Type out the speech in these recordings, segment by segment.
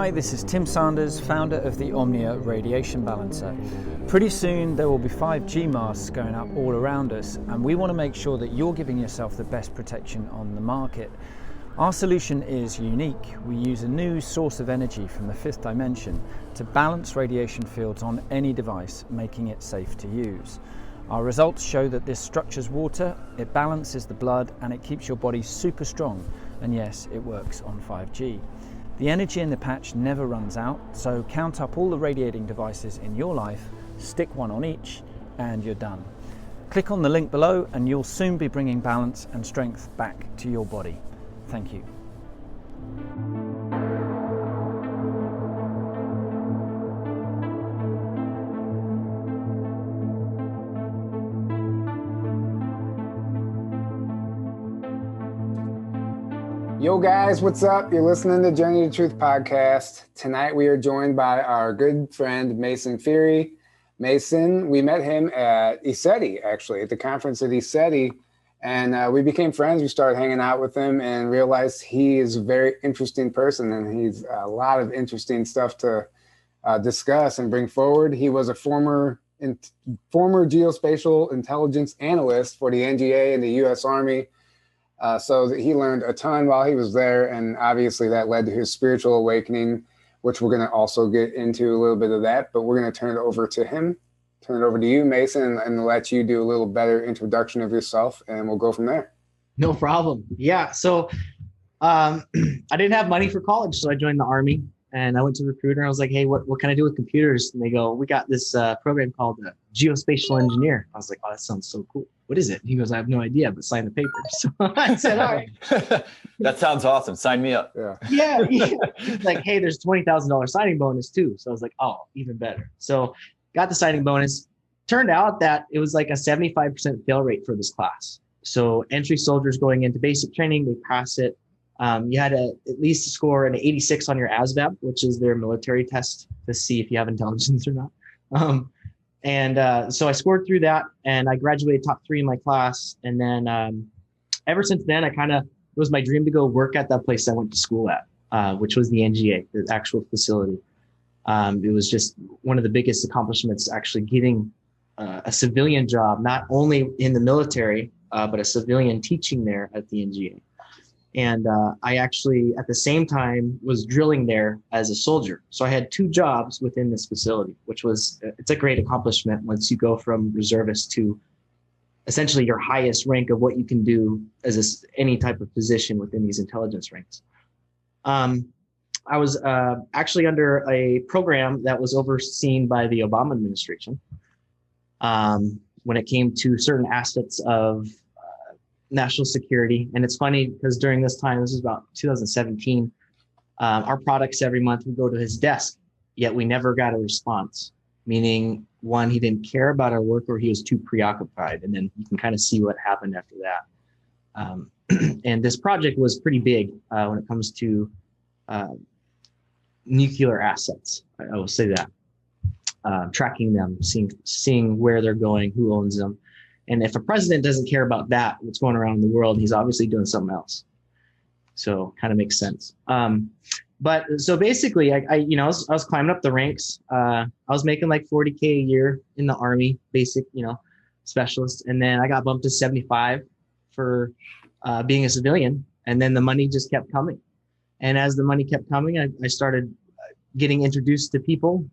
Hi, this is Tim Sanders, founder of the Omnia Radiation Balancer. Pretty soon there will be 5G masts going up all around us, and we want to make sure that you're giving yourself the best protection on the market. Our solution is unique. We use a new source of energy from the fifth dimension to balance radiation fields on any device, making it safe to use. Our results show that this structures water, it balances the blood, and it keeps your body super strong. And yes, it works on 5G. The energy in the patch never runs out, so count up all the radiating devices in your life, stick one on each, and you're done. Click on the link below and you'll soon be bringing balance and strength back to your body. Thank you. Yo guys, what's up? You're listening to Journey to Truth podcast. Tonight we are joined by our good friend Mason Feary. Mason, we met him at ECETI, actually, at the conference at ECETI, and we became friends. We started hanging out with him and realized he is a very interesting person, and he's a lot of interesting stuff to discuss and bring forward. He was a former Geospatial Intelligence Analyst for the NGA and the U.S. Army. So that he learned a ton while he was there, and obviously that led to his spiritual awakening, which we're going to also get into a little bit of that, but we're going to turn it over to him, turn it over to you, Mason, and let you do a little better introduction of yourself, and we'll go from there. No problem. Yeah. So I didn't have money for college, so I joined the Army, and I went to a recruiter. And I was like, hey, what can I do with computers? And they go, we got this program called Geospatial Engineer. I was like, oh, that sounds so cool. What is it? And he goes, I have no idea, but sign the paper. So I said, all right. That sounds awesome. Sign me up. Yeah. He's like, hey, there's $20,000 signing bonus too. So I was like, oh, even better. So got the signing bonus. Turned out that it was like a 75% fail rate for this class. So entry soldiers going into basic training, they pass it. You had to at least score an 86 on your ASVAB, which is their military test to see if you have intelligence or not. So I scored through that, and I graduated top 3 in my class. And then ever since then, it was my dream to go work at that place I went to school at, which was the NGA, the actual facility. It was just one of the biggest accomplishments, actually getting a civilian job, not only in the military, but a civilian teaching there at the NGA. And I actually, at the same time, was drilling there as a soldier. So I had 2 jobs within this facility, which it's a great accomplishment once you go from reservist to essentially your highest rank of what you can do as any type of position within these intelligence ranks. I was actually under a program that was overseen by the Obama administration when it came to certain aspects of national security. And it's funny because during this time, this is about 2017, our products every month would go to his desk, yet we never got a response, meaning one, he didn't care about our work or he was too preoccupied. And then you can kind of see what happened after that. And this project was pretty big when it comes to nuclear assets. I will say that, tracking them, seeing where they're going, who owns them. And if a president doesn't care about that, what's going around in the world, he's obviously doing something else. So kind of makes sense. But so basically, I was climbing up the ranks. I was making like 40K a year in the Army, basic, specialist. And then I got bumped to 75 for being a civilian. And then the money just kept coming. And as the money kept coming, I started getting introduced to people.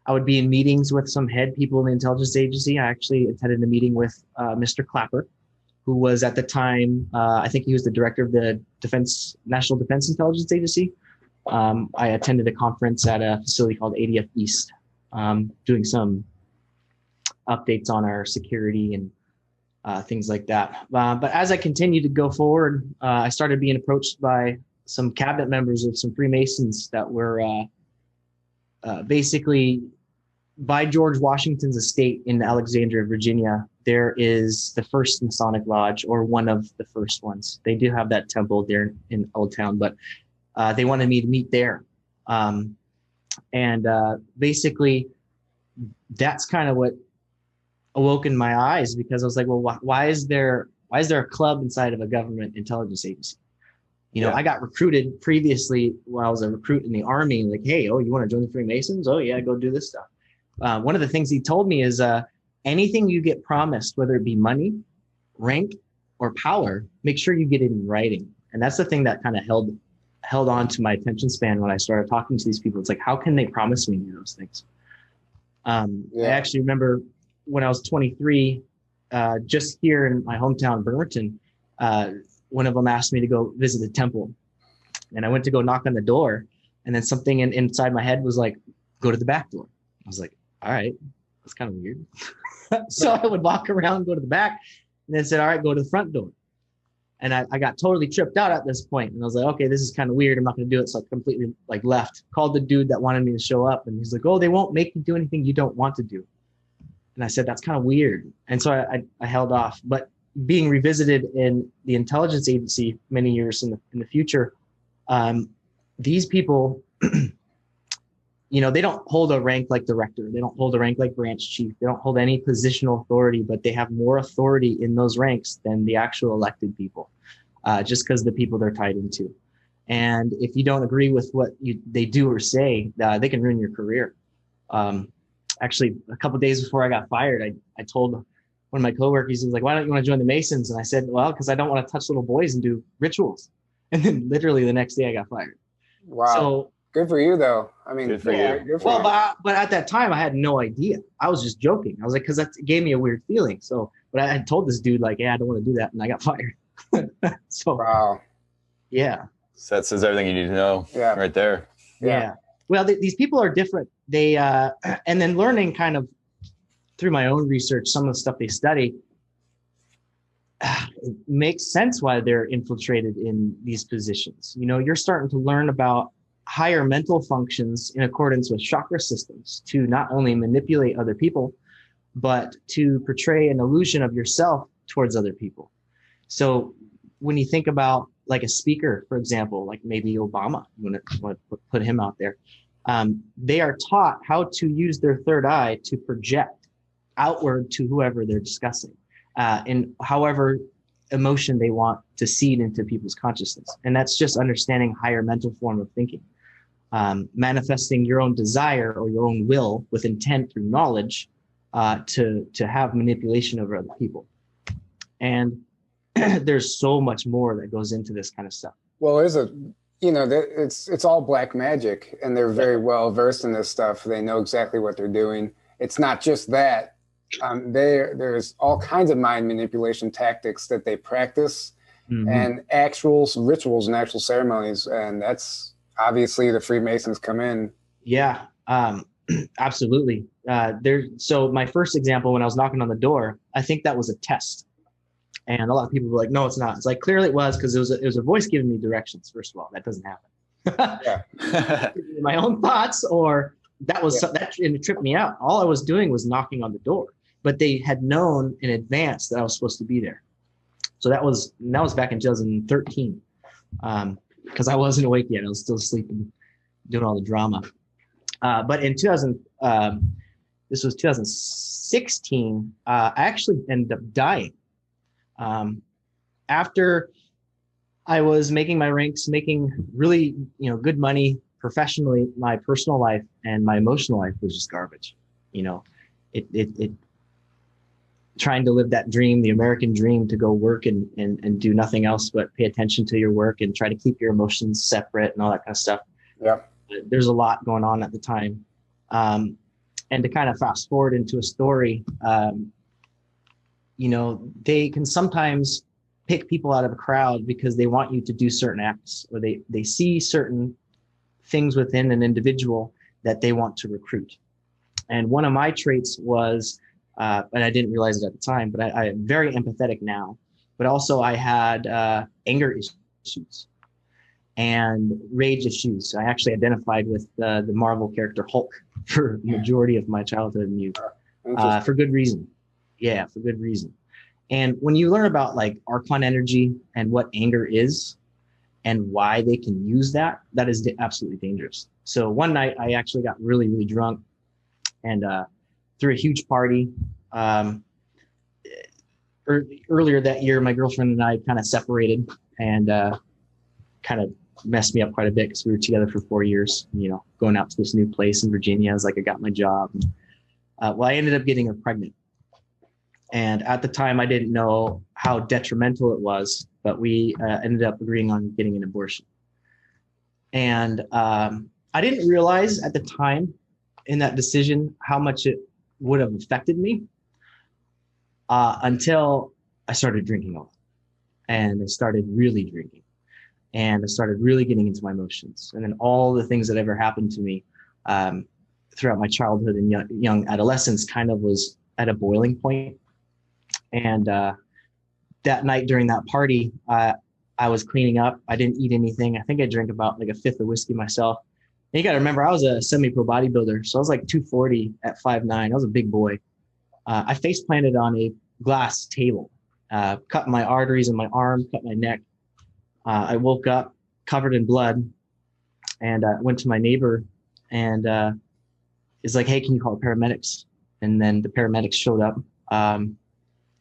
I would be in meetings with some head people in the intelligence agency. I actually attended a meeting with Mr. Clapper, who was at the time, I think he was the director of the National Defense Intelligence Agency. I attended a conference at a facility called ADF East, doing some updates on our security and things like that. But as I continued to go forward, I started being approached by some cabinet members of some Freemasons that were basically by George Washington's estate in Alexandria, Virginia. There is the first Masonic Lodge, or one of the first ones. They do have that temple there in Old Town, but they wanted me to meet there. Basically, that's kind of what awoken my eyes, because I was like, well, why is there a club inside of a government intelligence agency? You know, I got recruited previously when I was a recruit in the Army, like, hey, oh, you want to join the Freemasons? Oh yeah, go do this stuff. One of the things he told me is anything you get promised, whether it be money, rank, or power, make sure you get it in writing. And that's the thing that kind of held on to my attention span when I started talking to these people. It's like, how can they promise me those things? I actually remember when I was 23, just here in my hometown, Bremerton, one of them asked me to go visit the temple. And I went to go knock on the door. And then something inside my head was like, go to the back door. I was like, all right, that's kind of weird. So I would walk around, go to the back, and then said, all right, go to the front door. And I got totally tripped out at this point. And I was like, okay, this is kind of weird. I'm not going to do it. So I completely like left, called the dude that wanted me to show up. And he's like, oh, they won't make you do anything you don't want to do. And I said, that's kind of weird. And so I held off. But being revisited in the intelligence agency many years in the future, these people, you know, they don't hold a rank like director. They don't hold a rank like branch chief. They don't hold any positional authority, but they have more authority in those ranks than the actual elected people, just because the people they're tied into. And if you don't agree with what they do or say, they can ruin your career. Actually, a couple of days before I got fired, I told one of my coworkers, he was like, why don't you want to join the Masons? And I said, well, because I don't want to touch little boys and do rituals. And then literally the next day I got fired. Wow. So good for you, though. I mean, good for you. Good for you. But at that time, I had no idea. I was just joking. I was like, because that gave me a weird feeling. So, but I had told this dude, like, yeah, I don't want to do that. And I got fired. So, wow. Yeah. So that says everything you need to know right there. Yeah. Well, these people are different. They, and then learning kind of through my own research, some of the stuff they study, it makes sense why they're infiltrated in these positions. You know, you're starting to learn about higher mental functions in accordance with chakra systems to not only manipulate other people, but to portray an illusion of yourself towards other people. So when you think about like a speaker, for example, like maybe Obama, you want to put him out there, they are taught how to use their third eye to project outward to whoever they're discussing, in however emotion they want to seed into people's consciousness. And that's just understanding higher mental form of thinking, manifesting your own desire or your own will with intent through knowledge, to have manipulation over other people. And there's so much more that goes into this kind of stuff. Well, it's all black magic, and they're very well versed in this stuff. They know exactly what they're doing. It's not just that. There's all kinds of mind manipulation tactics that they practice, and actual rituals and actual ceremonies. And that's obviously the Freemasons come in. Yeah, absolutely. So my first example, when I was knocking on the door, I think that was a test. And a lot of people were like, no, it's not. It's like, clearly it was, because it was a voice giving me directions. First of all, that doesn't happen. My own thoughts, or that and it tripped me out. All I was doing was knocking on the door, but they had known in advance that I was supposed to be there. So that was back in 2013, because I wasn't awake yet. I was still sleeping, doing all the drama. But in this was 2016, I actually ended up dying. After I was making my ranks, making really, good money professionally, my personal life and my emotional life was just garbage. It trying to live that dream, the American dream, to go work and do nothing else but pay attention to your work and try to keep your emotions separate and all that kind of stuff. Yeah. There's a lot going on at the time. And to kind of fast forward into a story, they can sometimes pick people out of a crowd because they want you to do certain acts, or they see certain things within an individual that they want to recruit. And one of my traits was, and I didn't realize it at the time, but I am very empathetic now, but also I had anger issues and rage issues. I actually identified with the Marvel character Hulk for the majority of my childhood and youth, for good reason. Yeah, for good reason. And when you learn about like Archon energy and what anger is and why they can use that is absolutely dangerous. So one night I actually got really, really drunk and threw a huge party. Earlier that year, my girlfriend and I kind of separated, and kind of messed me up quite a bit because we were together for 4 years, going out to this new place in Virginia. I was like, I got my job. Well, I ended up getting her pregnant. And at the time, I didn't know how detrimental it was, but we ended up agreeing on getting an abortion. And I didn't realize at the time in that decision how much it would have affected me until I started drinking a lot. And I started really drinking. And I started really getting into my emotions. And then all the things that ever happened to me throughout my childhood and young adolescence kind of was at a boiling point. And that night during that party, I was cleaning up. I didn't eat anything. I think I drank about like a fifth of whiskey myself. And you got to remember, I was a semi-pro bodybuilder. So I was like 240 at 5'9". I was a big boy. I face planted on a glass table, cut my arteries in my arm, cut my neck. I woke up covered in blood and went to my neighbor and is like, hey, can you call the paramedics? And then the paramedics showed up.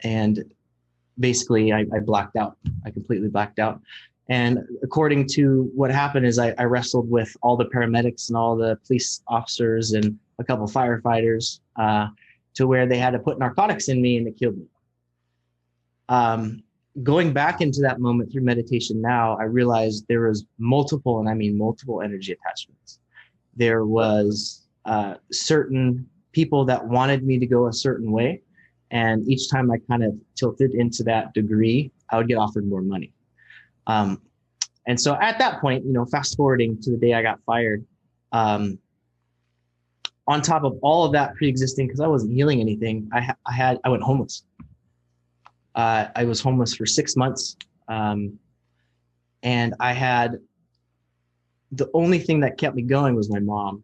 And basically I blacked out. I completely blacked out. And according to what happened is I wrestled with all the paramedics and all the police officers and a couple of firefighters to where they had to put narcotics in me and they killed me. Going back into that moment through meditation now, I realized there was multiple, and I mean multiple energy attachments. There was certain people that wanted me to go a certain way. And each time I kind of tilted into that degree, I would get offered more money. And so at that point, fast forwarding to the day I got fired, on top of all of that pre-existing, because I wasn't healing anything, I went homeless. I was homeless for 6 months. And I had, the only thing that kept me going was my mom.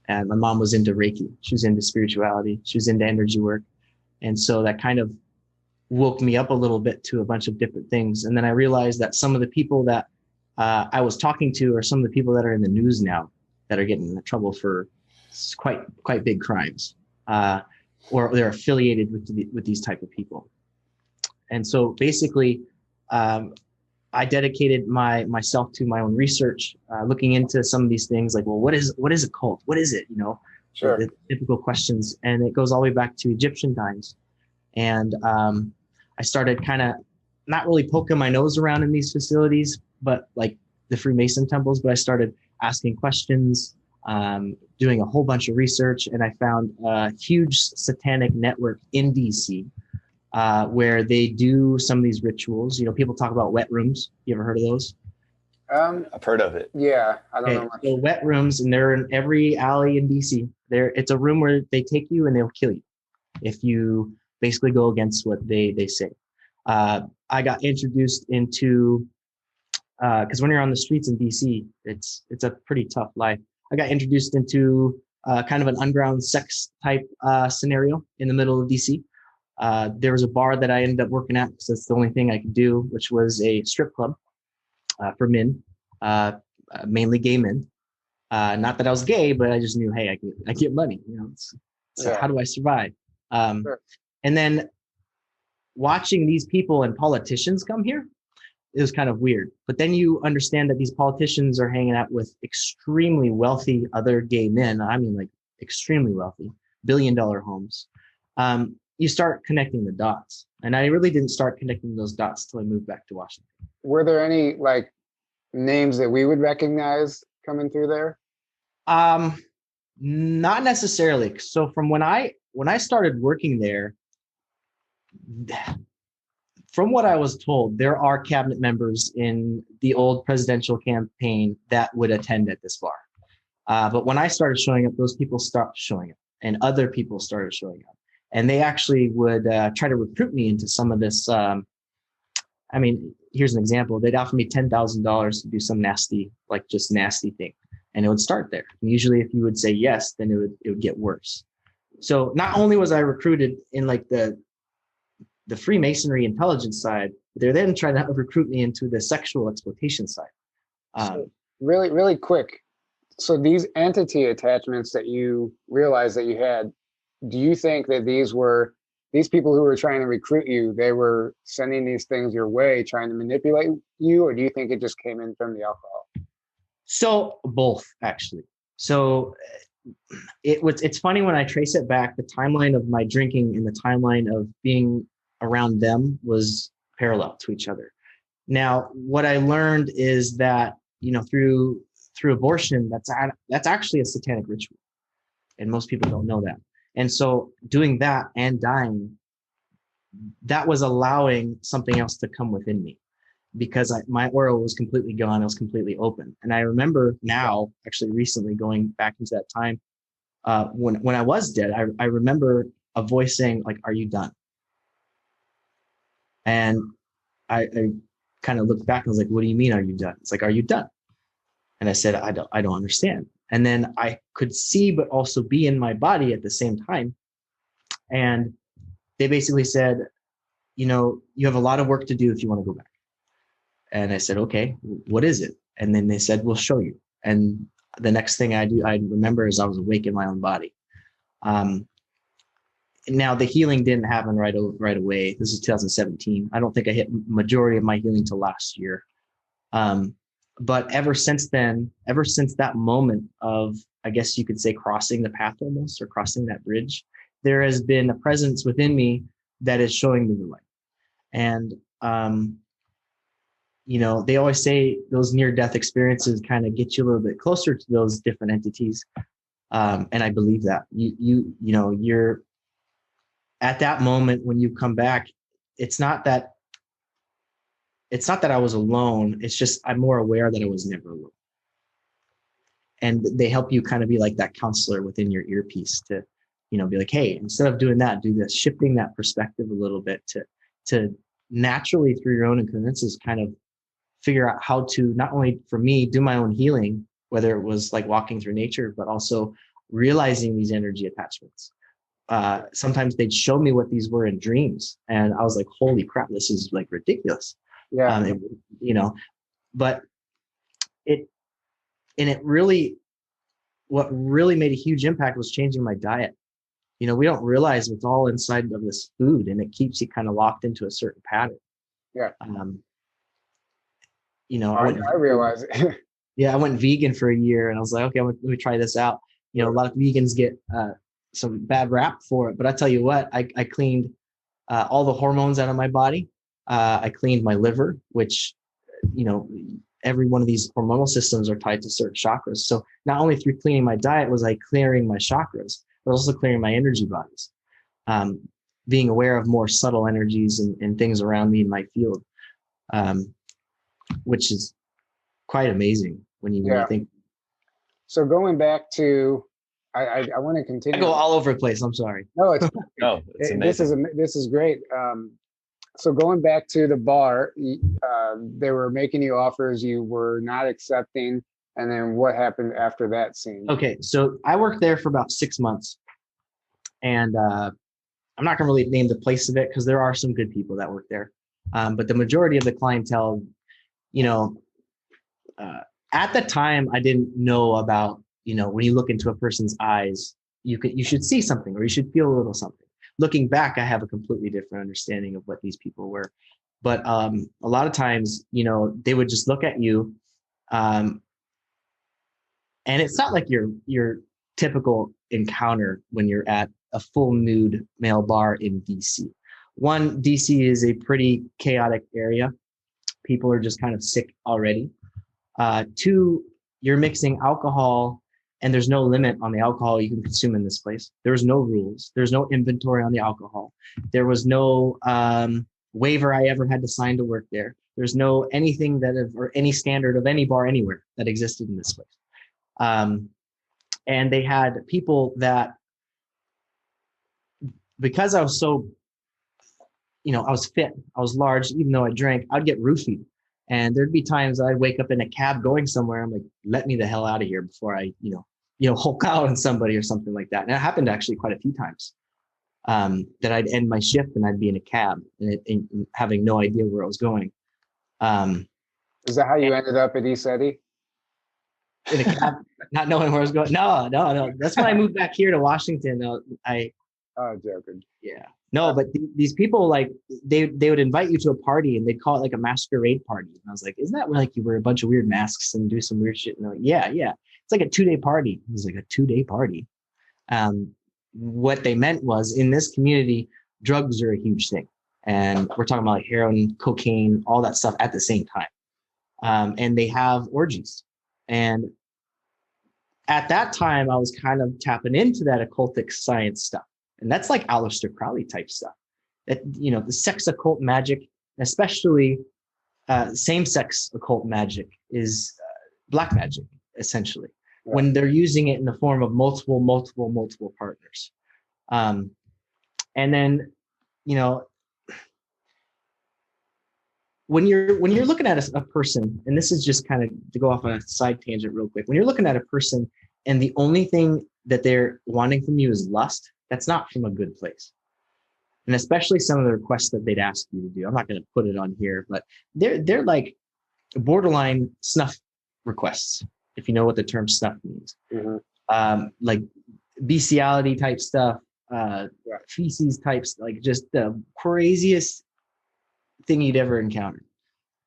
And my mom was into Reiki. She was into spirituality. She was into energy work. And so that kind of woke me up a little bit to a bunch of different things. And then I realized that some of the people that I was talking to are some of the people that are in the news now that are getting in trouble for quite big crimes, or they're affiliated with these type of people. And so basically, I dedicated myself to my own research, looking into some of these things like, well, what is occult? What is it? Sure. The typical questions. And it goes all the way back to Egyptian times. And I started kind of not really poking my nose around in these facilities, but like the Freemason temples, but I started asking questions, doing a whole bunch of research. And I found a huge satanic network in DC where they do some of these rituals. People talk about wet rooms. You ever heard of those? I've heard of it. Yeah, I don't know much. So wet rooms, and they're in every alley in DC. It's a room where they take you and they'll kill you if you basically go against what they say. I got introduced into, because when you're on the streets in DC, it's a pretty tough life. I got introduced into kind of an underground sex type scenario in the middle of DC. There was a bar that I ended up working at because that's the only thing I could do, which was a strip club for men, mainly gay men. Not that I was gay, but I just knew, hey, I get money. So how do I survive? Sure. And then watching these people and politicians come here, it was kind of weird. But then you understand that these politicians are hanging out with extremely wealthy other gay men. I mean, like extremely wealthy, billion-dollar homes. You start connecting the dots. And I really didn't start connecting those dots till I moved back to Washington. Were there any like names that we would recognize coming through there? Not necessarily. So from when I started working there, from what I was told, there are cabinet members in the old presidential campaign that would attend at this bar. But when I started showing up, those people stopped showing up and other people started showing up. And they actually would try to recruit me into some of this. I mean, here's an example. They'd offer me $10,000 to do some nasty thing. And it would start there. And usually if you would say yes, then it would get worse. So not only was I recruited in like the Freemasonry intelligence side, but they're then trying to recruit me into the sexual exploitation side. So really, really quick. So these entity attachments that you realized that you had, do you think that these were these people who were trying to recruit you, they were sending these things your way, trying to manipulate you, or do you think it just came in from the alcohol? So both, actually. So it's funny when I trace it back, the timeline of my drinking and the timeline of being around them was parallel to each other. Now, what I learned is that, through abortion, that's actually a satanic ritual. And most people don't know that. And so doing that and dying, that was allowing something else to come within me, because my aura was completely gone. I was completely open. And I remember now, actually recently, going back into that time, when I was dead, I remember a voice saying, like, "Are you done?" And I kind of looked back and was like, "What do you mean, are you done?" It's like, "Are you done?" And I said, I don't understand. And then I could see, but also be in my body at the same time. And they basically said, you have a lot of work to do if you want to go back. And I said, okay, what is it? And then they said, we'll show you. And the next thing I remember is I was awake in my own body. Now the healing didn't happen right away. This is 2017. I don't think I hit majority of my healing till last year. But ever since then, ever since that moment of, I guess you could say, crossing the path almost, or crossing that bridge, there has been a presence within me that is showing me the light. And, they always say those near-death experiences kind of get you a little bit closer to those different entities. And I believe that you're at that moment when you come back, it's not that I was alone. It's just, I'm more aware that I was never alone. And they help you kind of be like that counselor within your earpiece to, be like, hey, instead of doing that, do this, shifting that perspective a little bit to naturally, through your own occurrences, kind of figure out how to, not only for me, do my own healing, whether it was like walking through nature, but also realizing these energy attachments. Sometimes they'd show me what these were in dreams. And I was like, holy crap, this is like ridiculous. Yeah. But what really made a huge impact was changing my diet. We don't realize it's all inside of this food, and it keeps you kind of locked into a certain pattern. Yeah. I realize it. Yeah, I went vegan for a year, and I was like, okay, let me try this out. A lot of vegans get some bad rap for it, but I tell you what, I cleaned all the hormones out of my body. I cleaned my liver, which, every one of these hormonal systems are tied to certain chakras. So not only through cleaning my diet was I clearing my chakras, but also clearing my energy bodies, being aware of more subtle energies and things around me in my field, which is quite amazing when you think. So going back to, I want to continue. I go all over the place. I'm sorry. No, it's it's amazing. This is great. So going back to the bar, they were making you offers you were not accepting. And then what happened after that scene? Okay, so I worked there for about 6 months. And I'm not going to really name the place of it because there are some good people that work there. But the majority of the clientele, at the time, I didn't know about, when you look into a person's eyes, you should see something or you should feel a little something. Looking back, I have a completely different understanding of what these people were. But a lot of times, they would just look at you. And it's not like your typical encounter when you're at a full nude male bar in DC. One, DC is a pretty chaotic area. People are just kind of sick already. Two, you're mixing alcohol and there's no limit on the alcohol you can consume in this place. There's no rules. There's no inventory on the alcohol. There was no waiver I ever had to sign to work there. There's no anything or any standard of any bar anywhere that existed in this place. And they had people that, because I was so, I was fit, I was large, even though I drank, I'd get roofied. And there'd be times I'd wake up in a cab going somewhere. I'm like, let me the hell out of here before I, Hulk out on somebody or something like that. And it happened actually quite a few times, that I'd end my shift and I'd be in a cab and having no idea where I was going. Is that how you ended up at East Eddie? In a cab, not knowing where I was going? No. That's when I moved back here to Washington. Oh, joking. Yeah. No, but these people, like, they would invite you to a party and they'd call it like a masquerade party. And I was like, isn't that where like you wear a bunch of weird masks and do some weird shit? And they're like, yeah. It's like a 2-day party. It was like a 2-day party. What they meant was, in this community, drugs are a huge thing. And we're talking about like heroin, cocaine, all that stuff at the same time. And they have orgies. And at that time, I was kind of tapping into that occultic science stuff. And that's like Aleister Crowley type stuff. That, you know, the sex occult magic, especially same-sex occult magic, is black magic, essentially, when they're using it in the form of multiple partners. And then, you know, when you're looking at a person, and this is just kind of to go off on a side tangent real quick, when you're looking at a person and the only thing that they're wanting from you is lust, that's not from a good place. And especially some of the requests that they'd ask you to do. I'm not going to put it on here, but they're like borderline snuff requests, if you know what the term snuff means. Like bestiality type stuff, feces types, like just the craziest thing you'd ever encounter.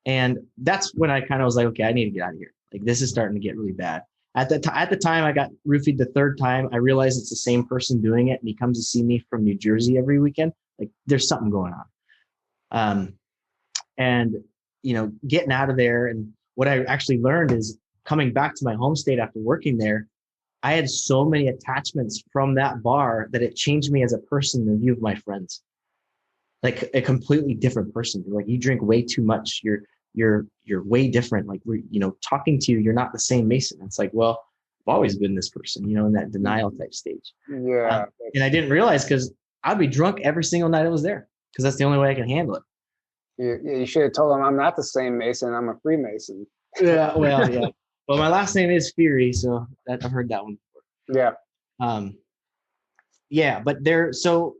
And that's when I kind of was like, okay, I need to get out of here. Like, this is starting to get really bad. At the time I got roofied the 3rd time, I realized it's the same person doing it, and he comes to see me from New Jersey every weekend. Like, there's something going on. And, you know, getting out of there, and what I actually learned is, coming back to my home state after working there, I had so many attachments from that bar that it changed me as a person in the view of my friends. Like a completely different person. Like, you drink way too much. You're way different. Like, we're, you know, talking to you, you're not the same Mason. It's like, well, I've always been this person, you know, in that denial type stage. Yeah. And I didn't realize, because I'd be drunk every single night I was there, because that's the only way I can handle it. You should have told him, I'm not the same Mason. I'm a Freemason. Yeah. Well, yeah. Well, my last name is Feary, so I've heard that one before. Yeah. Yeah, but so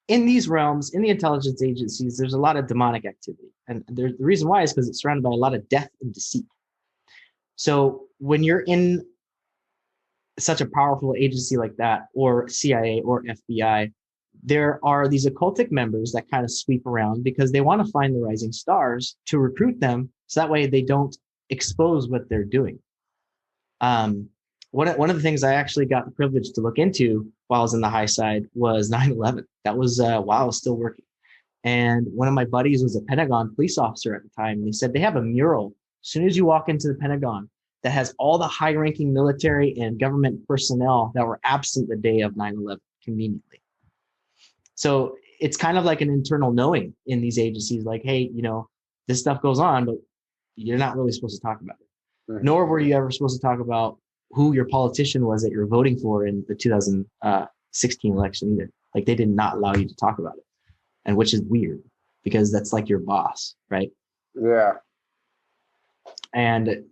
in these realms, in the intelligence agencies, there's a lot of demonic activity. And the reason why is because it's surrounded by a lot of death and deceit. So when you're in such a powerful agency like that, or CIA or FBI, there are these occultic members that kind of sweep around because they want to find the rising stars to recruit them, so that way they don't expose what they're doing. One of the things I actually got the privilege to look into while I was in the high side was 9/11. That was while I was still working. And one of my buddies was a Pentagon police officer at the time. And he said they have a mural as soon as you walk into the Pentagon that has all the high-ranking military and government personnel that were absent the day of 9/11 conveniently. So it's kind of like an internal knowing in these agencies, like, hey, you know, this stuff goes on, but you're not really supposed to talk about it. Right. Nor were you ever supposed to talk about who your politician was that you're voting for in the 2016 election either. Like, they did not allow you to talk about it, and which is weird because that's like your boss, right? Yeah. And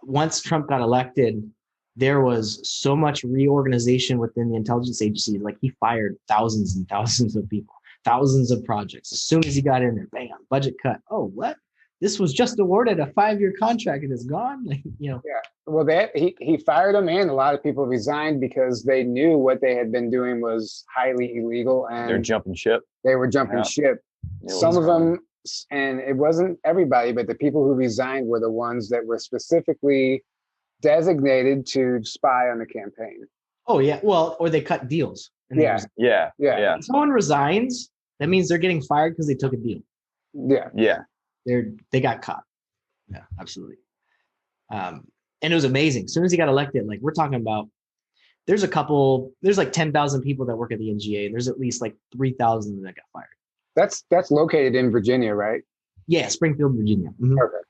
once Trump got elected, there was so much reorganization within the intelligence agency. Like, he fired thousands and thousands of people, thousands of projects. As soon as he got in there, bam, budget cut. Oh, what? This was just awarded a 5-year contract and it's gone. Like, you know. Yeah. Well, he fired them, and a lot of people resigned because they knew what they had been doing was highly illegal, and they're jumping ship. They were jumping ship. Some of them, and it wasn't everybody, but the people who resigned were the ones that were specifically designated to spy on the campaign. Oh yeah, well, or they cut deals. Yeah. When someone resigns, that means they're getting fired because they took a deal. Yeah. They got caught. Yeah, absolutely. And it was amazing. As soon as he got elected, like, we're talking about, there's like 10,000 people that work at the NGA, and there's at least like 3,000 that got fired. That's located in Virginia, right? Yeah, Springfield, Virginia. Mm-hmm. Perfect.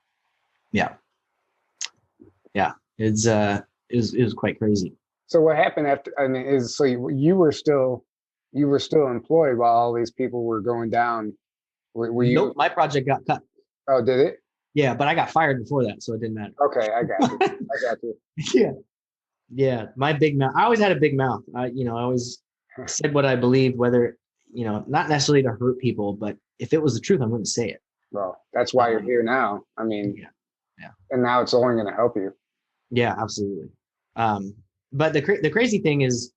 Yeah. It was quite crazy. So what happened after? I mean, so you were still employed while all these people were going down. Were you? Nope, my project got cut. Oh, did it? Yeah, but I got fired before that, so it didn't matter. Okay, I got you. Yeah. My big mouth. I always had a big mouth. I always said what I believed, whether, not necessarily to hurt people, but if it was the truth, I'm going to say it. Well, that's why you're here now. I mean, yeah. And now it's only going to help you. Yeah, absolutely. But the crazy thing is,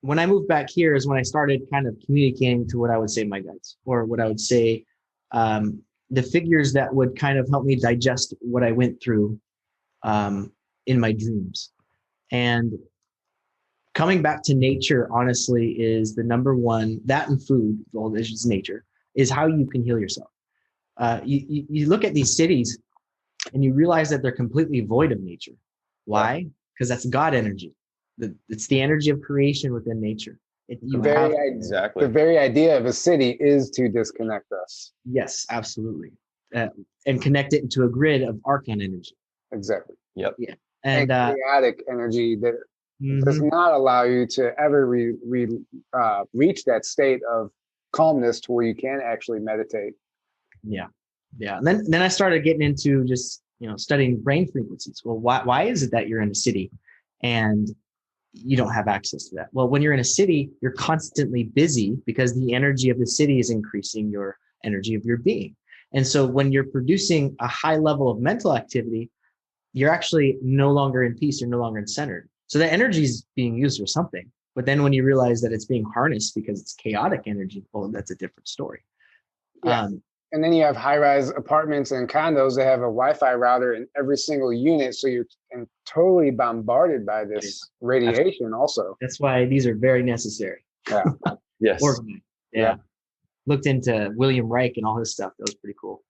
when I moved back here is when I started kind of communicating to what I would say my guides, or what I would say the figures that would kind of help me digest what I went through in my dreams. And coming back to nature, honestly, is the number one, that and food, well, this is nature, is how you can heal yourself. You look at these cities and you realize that they're completely void of nature. Why? Because that's God energy. It's the energy of creation within nature. Exactly. The very idea of a city is to disconnect us. Yes, absolutely. And connect it into a grid of arcane energy. Exactly. Yep. Yeah. And chaotic energy that does not allow you to ever reach that state of calmness to where you can actually meditate. Yeah. Yeah. And then I started getting into just, studying brain frequencies. Well, why is it that you're in a city and you don't have access to that? Well, when you're in a city, you're constantly busy because the energy of the city is increasing your energy of your being. And so when you're producing a high level of mental activity, you're actually no longer in peace. You're no longer in centered. So the energy is being used for something. But then when you realize that it's being harnessed because it's chaotic energy, well, that's a different story. Yeah. And then you have high-rise apartments and condos that have a Wi-Fi router in every single unit. So you're totally bombarded by this radiation also. That's why these are very necessary. Yeah. Yes. Yeah. Looked into William Reich and all his stuff. That was pretty cool.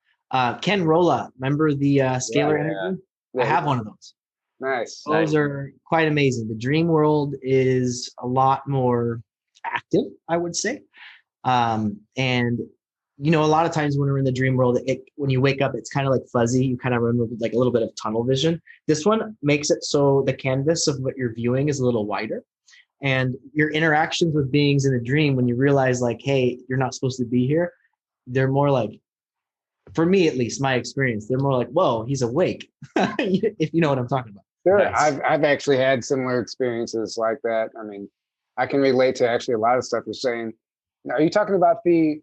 Ken Rolla, remember the scalar energy? Yeah. I have one of those. Nice. Those are quite amazing. The dream world is a lot more active, I would say. And a lot of times when we're in the dream world, when you wake up, it's kind of like fuzzy. You kind of remember like a little bit of tunnel vision. This one makes it so the canvas of what you're viewing is a little wider. And your interactions with beings in a dream, when you realize like, hey, you're not supposed to be here, they're more like, for me at least, my experience, they're more like, whoa, he's awake, if you know what I'm talking about. Sure. Nice. I've actually had similar experiences like that. I mean, I can relate to actually a lot of stuff you're saying. Now, are you talking about the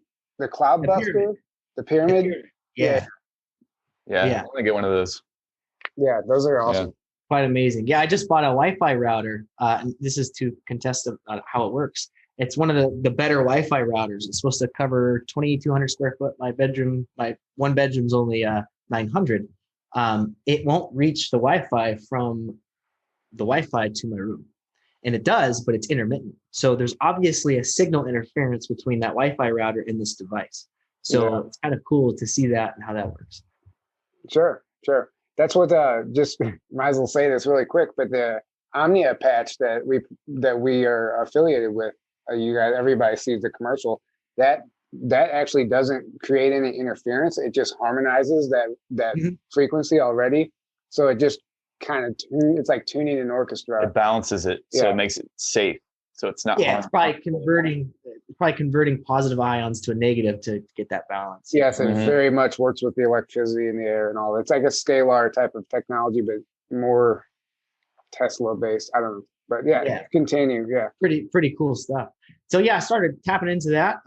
cloud buster? The pyramid? Yeah. I want to get one of those. Yeah, those are awesome. Yeah. Quite amazing. Yeah, I just bought a Wi-Fi router. And this is to contest how it works. It's one of the better Wi-Fi routers. It's supposed to cover 2,200 square foot. My one bedroom's only 900. It won't reach the Wi-Fi from the Wi-Fi to my room. And it does, but it's intermittent. So there's obviously a signal interference between that Wi-Fi router and this device. So it's kind of cool to see that and how that works. Sure. That's what just might as well say this really quick, but the Omnia patch that we are affiliated with, you guys, everybody sees the commercial, that actually doesn't create any interference. It just harmonizes that frequency already. So it just kind of it's like tuning an orchestra. It balances it, so it makes it safe. So it's not. Yeah, it's probably converting positive ions to a negative to get that balance. Yes, and it very much works with the electricity in the air and all. It's like a scalar type of technology, but more Tesla based. I don't know, but continue. Yeah, pretty cool stuff. So I started tapping into that.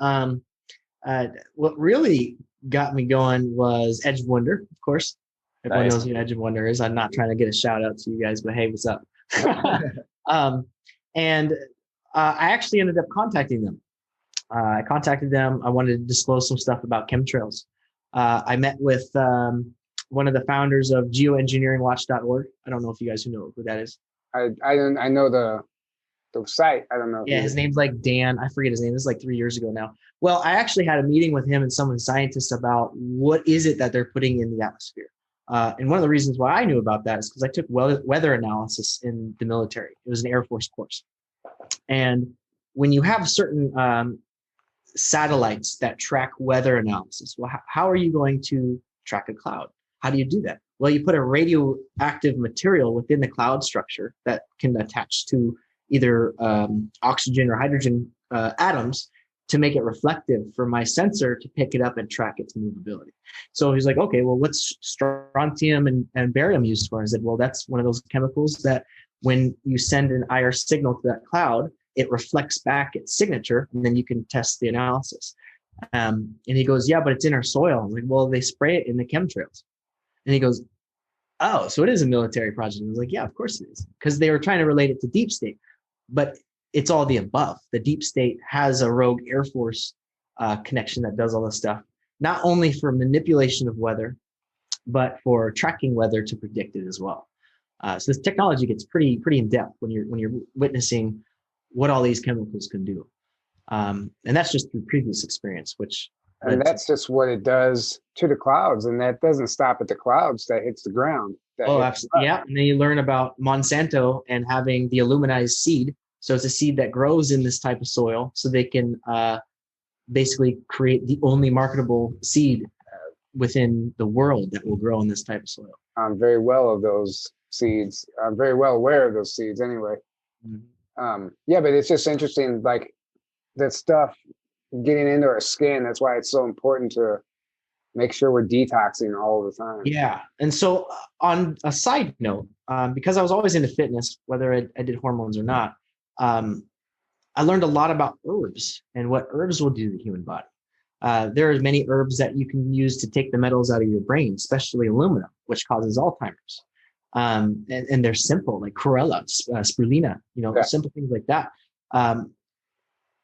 What really got me going was Edge of Wonder, of course. Everyone knows what Edge of Wonder is. I'm not trying to get a shout out to you guys, but hey, what's up? And I actually ended up contacting them. I contacted them. I wanted to disclose some stuff about chemtrails. I met with one of the founders of geoengineeringwatch.org. I don't know if you guys know who that is. I know the site. I don't know. Yeah, his name's like Dan. I forget his name. This is like 3 years ago now. Well, I actually had a meeting with him and some of the scientists about what is it that they're putting in the atmosphere. And one of the reasons why I knew about that is because I took weather analysis in the military. It was an Air Force course. And when you have certain satellites that track weather analysis, well, how are you going to track a cloud? How do you do that? Well, you put a radioactive material within the cloud structure that can attach to either oxygen or hydrogen atoms to make it reflective for my sensor to pick it up and track its movability. So he's like, okay, well, what's strontium and barium used for? I said, well, that's one of those chemicals that when you send an IR signal to that cloud, it reflects back its signature, and then you can test the analysis. And he goes, yeah, but it's in our soil. I'm like, well, they spray it in the chemtrails. And he goes, oh, so it is a military project. I was like, yeah, of course it is. Because they were trying to relate it to deep state. But it's all the above. The deep state has a rogue Air Force connection that does all this stuff, not only for manipulation of weather, but for tracking weather to predict it as well. So this technology gets pretty in depth when you're witnessing what all these chemicals can do, and that's just through previous experience. And that's just what it does to the clouds, and that doesn't stop at the clouds. That hits the ground. Absolutely, yeah. And then you learn about Monsanto and having the aluminized seed. So it's a seed that grows in this type of soil, so they can basically create the only marketable seed within the world that will grow in this type of soil. I'm very well of those seeds. I'm very well aware of those seeds anyway. Mm-hmm. Yeah, but it's just interesting, like that stuff getting into our skin. That's why it's so important to make sure we're detoxing all the time. Yeah. And so on a side note, because I was always into fitness, whether I did hormones or not, I learned a lot about herbs and what herbs will do to the human body. There are many herbs that you can use to take the metals out of your brain, especially aluminum, which causes Alzheimer's. And they're simple, like chlorella, spirulina, simple things like that.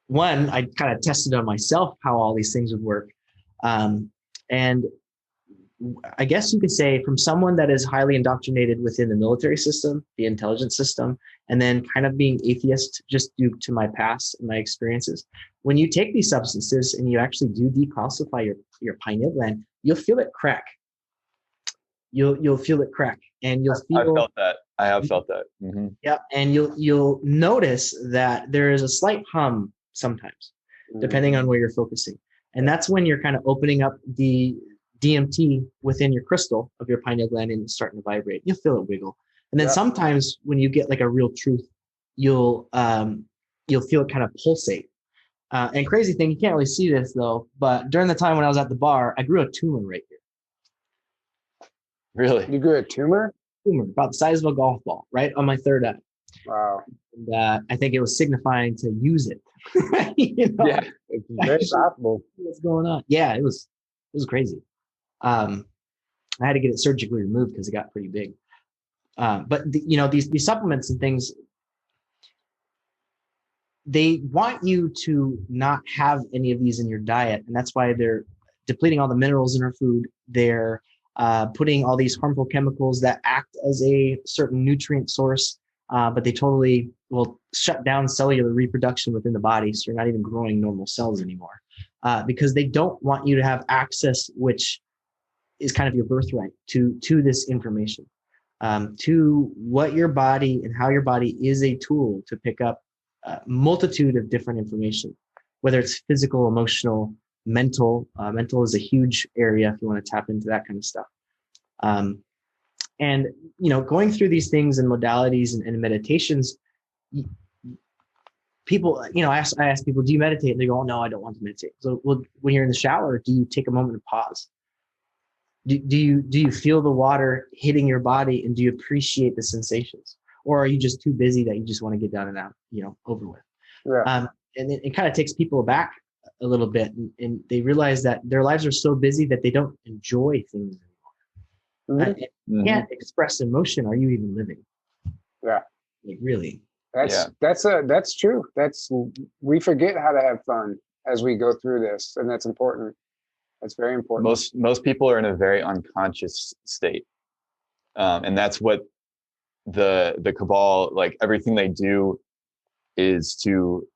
One, I kind of tested on myself how all these things would work. And I guess you could say, from someone that is highly indoctrinated within the military system, the intelligence system, and then kind of being atheist just due to my past and my experiences, when you take these substances and you actually do decalcify your pineal gland, you'll feel it crack. You'll feel it crack, and you'll feel. I've felt that. I have felt that. Mm-hmm. Yeah, and you'll notice that there is a slight hum sometimes, depending on where you're focusing, and that's when you're kind of opening up the DMT within your crystal of your pineal gland and it's starting to vibrate. You'll feel it wiggle, and then sometimes when you get like a real truth, you'll feel it kind of pulsate. And crazy thing, you can't really see this though, but during the time when I was at the bar, I grew a tumor right here. Really? You grew a tumor? Tumor, about the size of a golf ball, right on my third eye. Wow. And I think it was signifying to use it. Yeah, it's very possible. What's going on? Yeah, it was crazy. I had to get it surgically removed because it got pretty big. But these supplements and things, they want you to not have any of these in your diet, and that's why they're depleting all the minerals in our food. They're putting all these harmful chemicals that act as a certain nutrient source, but they totally will shut down cellular reproduction within the body, so you're not even growing normal cells anymore, because they don't want you to have access, which is kind of your birthright, to this information, to what your body and how your body is a tool to pick up a multitude of different information, whether it's physical, emotional, mental. Mental is a huge area if you want to tap into that kind of stuff. And going through these things and modalities and meditations, people, I ask people, do you meditate? And they go, oh, no, I don't want to meditate. So, well, when you're in the shower, do you take a moment to pause? Do you feel the water hitting your body, and do you appreciate the sensations, or are you just too busy that you just want to get down and out, over with? Yeah. And it kind of takes people aback a little bit, and they realize that their lives are so busy that they don't enjoy things anymore. If you can't express emotion, are you even living? Yeah. Like, really. That's true. We forget how to have fun as we go through this, and that's important. That's very important. Most people are in a very unconscious state, and that's what the cabal, like everything they do, is to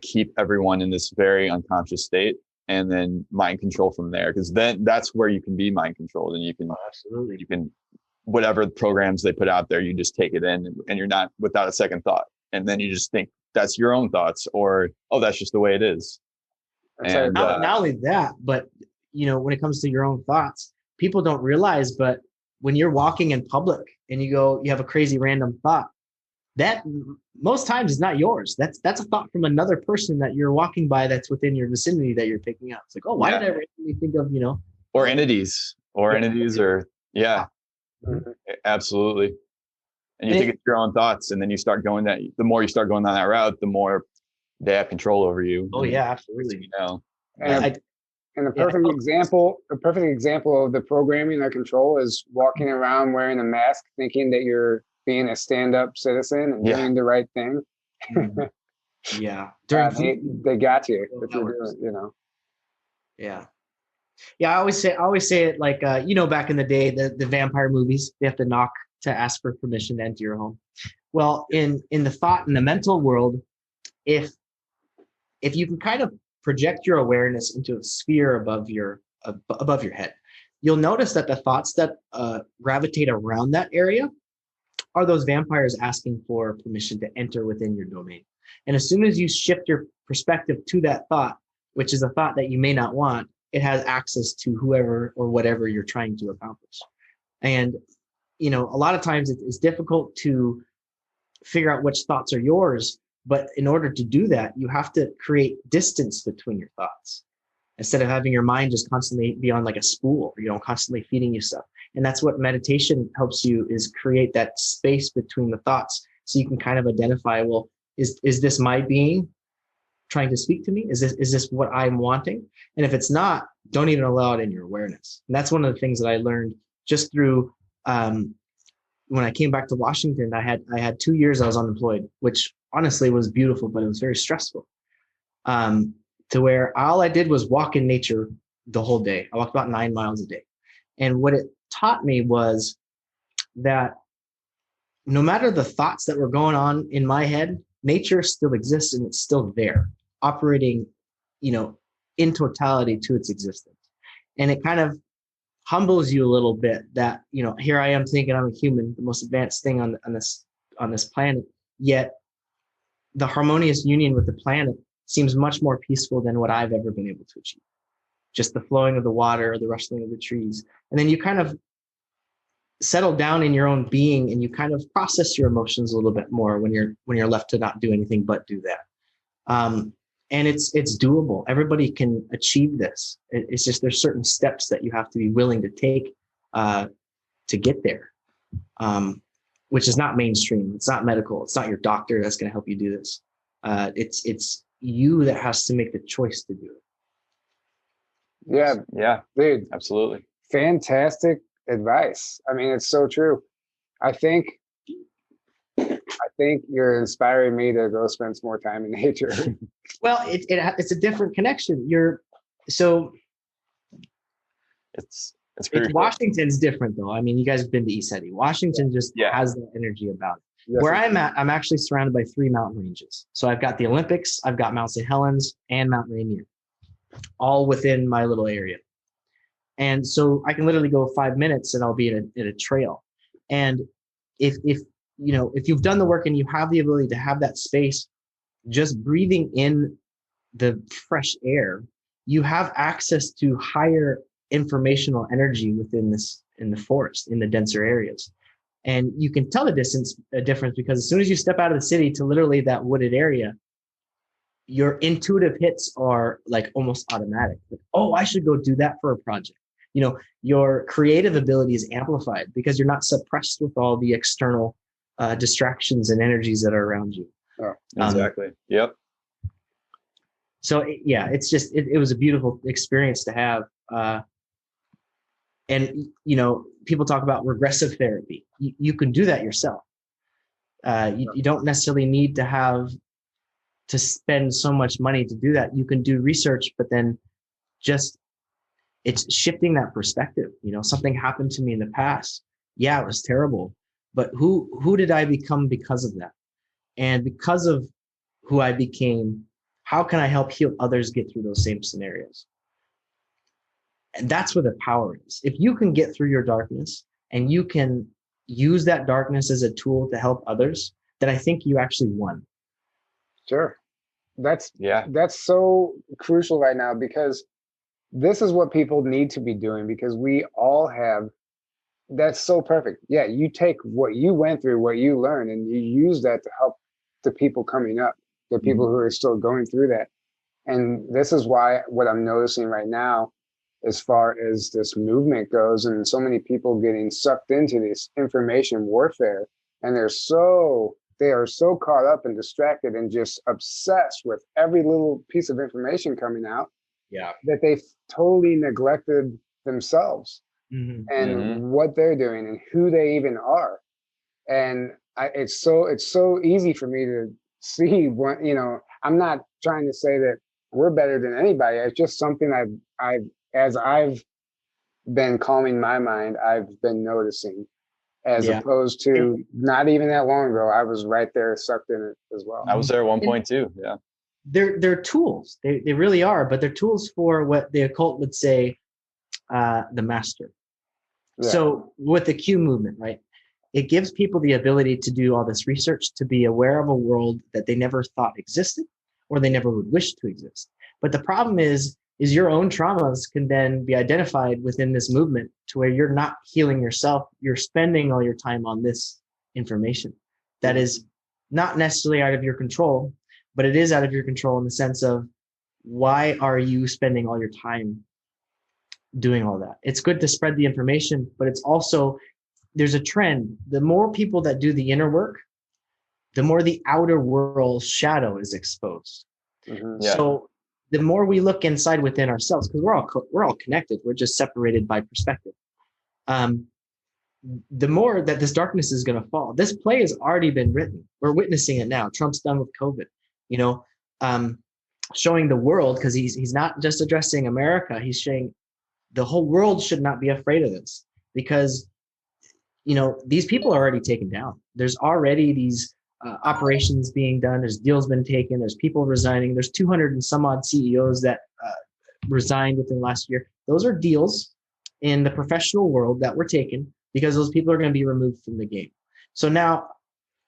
keep everyone in this very unconscious state, and then mind control from there. Because then that's where you can be mind controlled, and you can absolutely, you can, whatever programs they put out there, you just take it in, and you're not without a second thought, and then you just think that's your own thoughts, or that's just the way it is. And not only that, but when it comes to your own thoughts, people don't realize, but when you're walking in public and you have a crazy random thought, that most times is not yours. That's a thought from another person that you're walking by, that's within your vicinity, that you're picking up. It's like, oh, why did I randomly think of, or entities, absolutely. And you think it's your own thoughts, and then you start going the more you start going down that route, the more they have control over you. Oh yeah, absolutely. And a perfect example of the programming or control is walking around wearing a mask, thinking that you're being a stand-up citizen and doing the right thing. Yeah. During they got you if you're doing, you know. Yeah. Yeah, I always say it like back in the day, the vampire movies, they have to knock to ask for permission to enter your home. Well, in the thought and the mental world, if you can kind of project your awareness into a sphere above your head, you'll notice that the thoughts that gravitate around that area are those vampires asking for permission to enter within your domain. And as soon as you shift your perspective to that thought, which is a thought that you may not want, it has access to whoever or whatever you're trying to accomplish. And, a lot of times it's difficult to figure out which thoughts are yours. But in order to do that, you have to create distance between your thoughts instead of having your mind just constantly be on like a spool, constantly feeding you stuff. And that's what meditation helps you, is create that space between the thoughts, so you can kind of identify, well, is this my being trying to speak to me? Is this what I'm wanting? And if it's not, don't even allow it in your awareness. And that's one of the things that I learned just through when I came back to Washington. I had 2 years I was unemployed, which honestly was beautiful, but it was very stressful. To where all I did was walk in nature the whole day. I walked about 9 miles a day. And what it taught me was that no matter the thoughts that were going on in my head, nature still exists and it's still there, operating, in totality to its existence. And it kind of humbles you a little bit that, here I am thinking I'm a human, the most advanced thing on this planet, yet the harmonious union with the planet seems much more peaceful than what I've ever been able to achieve. Just the flowing of the water, the rustling of the trees. And then you kind of settle down in your own being, and you kind of process your emotions a little bit more when you're left to not do anything but do that. And it's doable. Everybody can achieve this. It's just there's certain steps that you have to be willing to take to get there, which is not mainstream. It's not medical. It's not your doctor that's going to help you do this. It's you that has to make the choice to do it. Yeah, dude, absolutely. Fantastic advice. I mean, it's so true. I think you're inspiring me to go spend some more time in nature. Well, it's a different connection. It's pretty cool. Washington's different though. I mean, you guys have been to ECETI. Washington just has that energy about it. Yes, where I'm at, I'm actually surrounded by 3 mountain ranges. So I've got the Olympics, I've got Mount St. Helens, and Mount Rainier, all within my little area. And so I can literally go 5 minutes and I'll be in a trail. And if you've done the work and you have the ability to have that space, just breathing in the fresh air, you have access to higher informational energy in the forest, in the denser areas. And you can tell the difference because as soon as you step out of the city to literally that wooded area, your intuitive hits are like almost automatic. Like, oh, I should go do that for a project. Your creative ability is amplified because you're not suppressed with all the external distractions and energies that are around you. Oh, exactly. Yep. So it's just, it was a beautiful experience to have. And, people talk about regressive therapy. You can do that yourself. You don't necessarily need to spend so much money to do that. You can do research, but then it's shifting that perspective. Something happened to me in the past. Yeah, it was terrible, but who did I become because of that? And because of who I became, how can I help heal others get through those same scenarios? And that's where the power is. If you can get through your darkness and you can use that darkness as a tool to help others, then I think you actually won. Sure. That's so crucial right now, because this is what people need to be doing, because we all have, that's so perfect. Yeah, you take what you went through, what you learned, and you use that to help the people coming up, the people who are still going through that. And this is why what I'm noticing right now, as far as this movement goes, and so many people getting sucked into this information warfare, and they are so caught up and distracted and just obsessed with every little piece of information coming out, that they've totally neglected themselves and what they're doing and who they even are. And it's so easy for me to see what, I'm not trying to say that we're better than anybody. It's just something as I've been calming my mind, I've been noticing, as opposed to not even that long ago, I was right there sucked in it as well. I was there at one point too. Yeah. They're tools. They really are, but they're tools for what the occult would say, the master. Yeah. So with the Q movement, right? It gives people the ability to do all this research, to be aware of a world that they never thought existed or they never would wish to exist. But the problem is your own traumas can then be identified within this movement to where you're not healing yourself. You're spending all your time on this information that is not necessarily out of your control, but it is out of your control in the sense of, why are you spending all your time doing all that? It's good to spread the information, but it's also, there's a trend. The more people that do the inner work, the more the outer world's shadow is exposed. Mm-hmm. Yeah. So the more we look inside within ourselves, because we're all connected, we're just separated by perspective. The more that this darkness is going to fall. This play has already been written. We're witnessing it now. Trump's done with COVID. Showing the world, because he's not just addressing America. He's saying the whole world should not be afraid of this, because these people are already taken down. There's already these operations being done. There's deals been taken. There's people resigning. There's 200 and some odd CEOs that resigned within the last year. Those are deals in the professional world that were taken because those people are going to be removed from the game. So now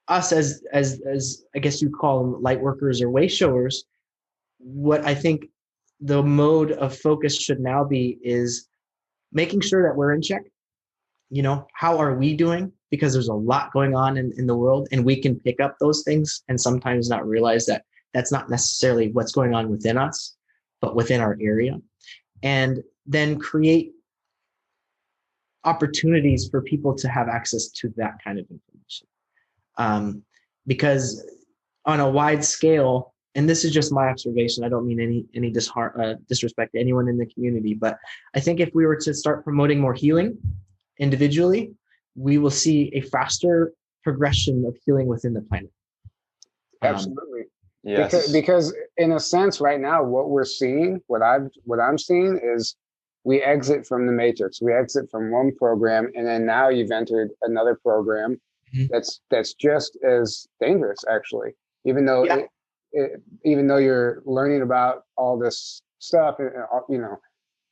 us as I guess you call them light workers or way showers, what I think the mode of focus should now be is making sure that we're in check. How are we doing? Because there's a lot going on in the world, and we can pick up those things and sometimes not realize that that's not necessarily what's going on within us, but within our area. And then create opportunities for people to have access to that kind of information. Because on a wide scale, and this is just my observation, I don't mean any disrespect to anyone in the community, but I think if we were to start promoting more healing individually, we will see a faster progression of healing within the planet. Absolutely. Yes. Because in a sense, right now, what we're seeing, what I'm seeing is we exit from the matrix. We exit from one program, and then now you've entered another program that's just as dangerous, actually. Even though even though you're learning about all this stuff,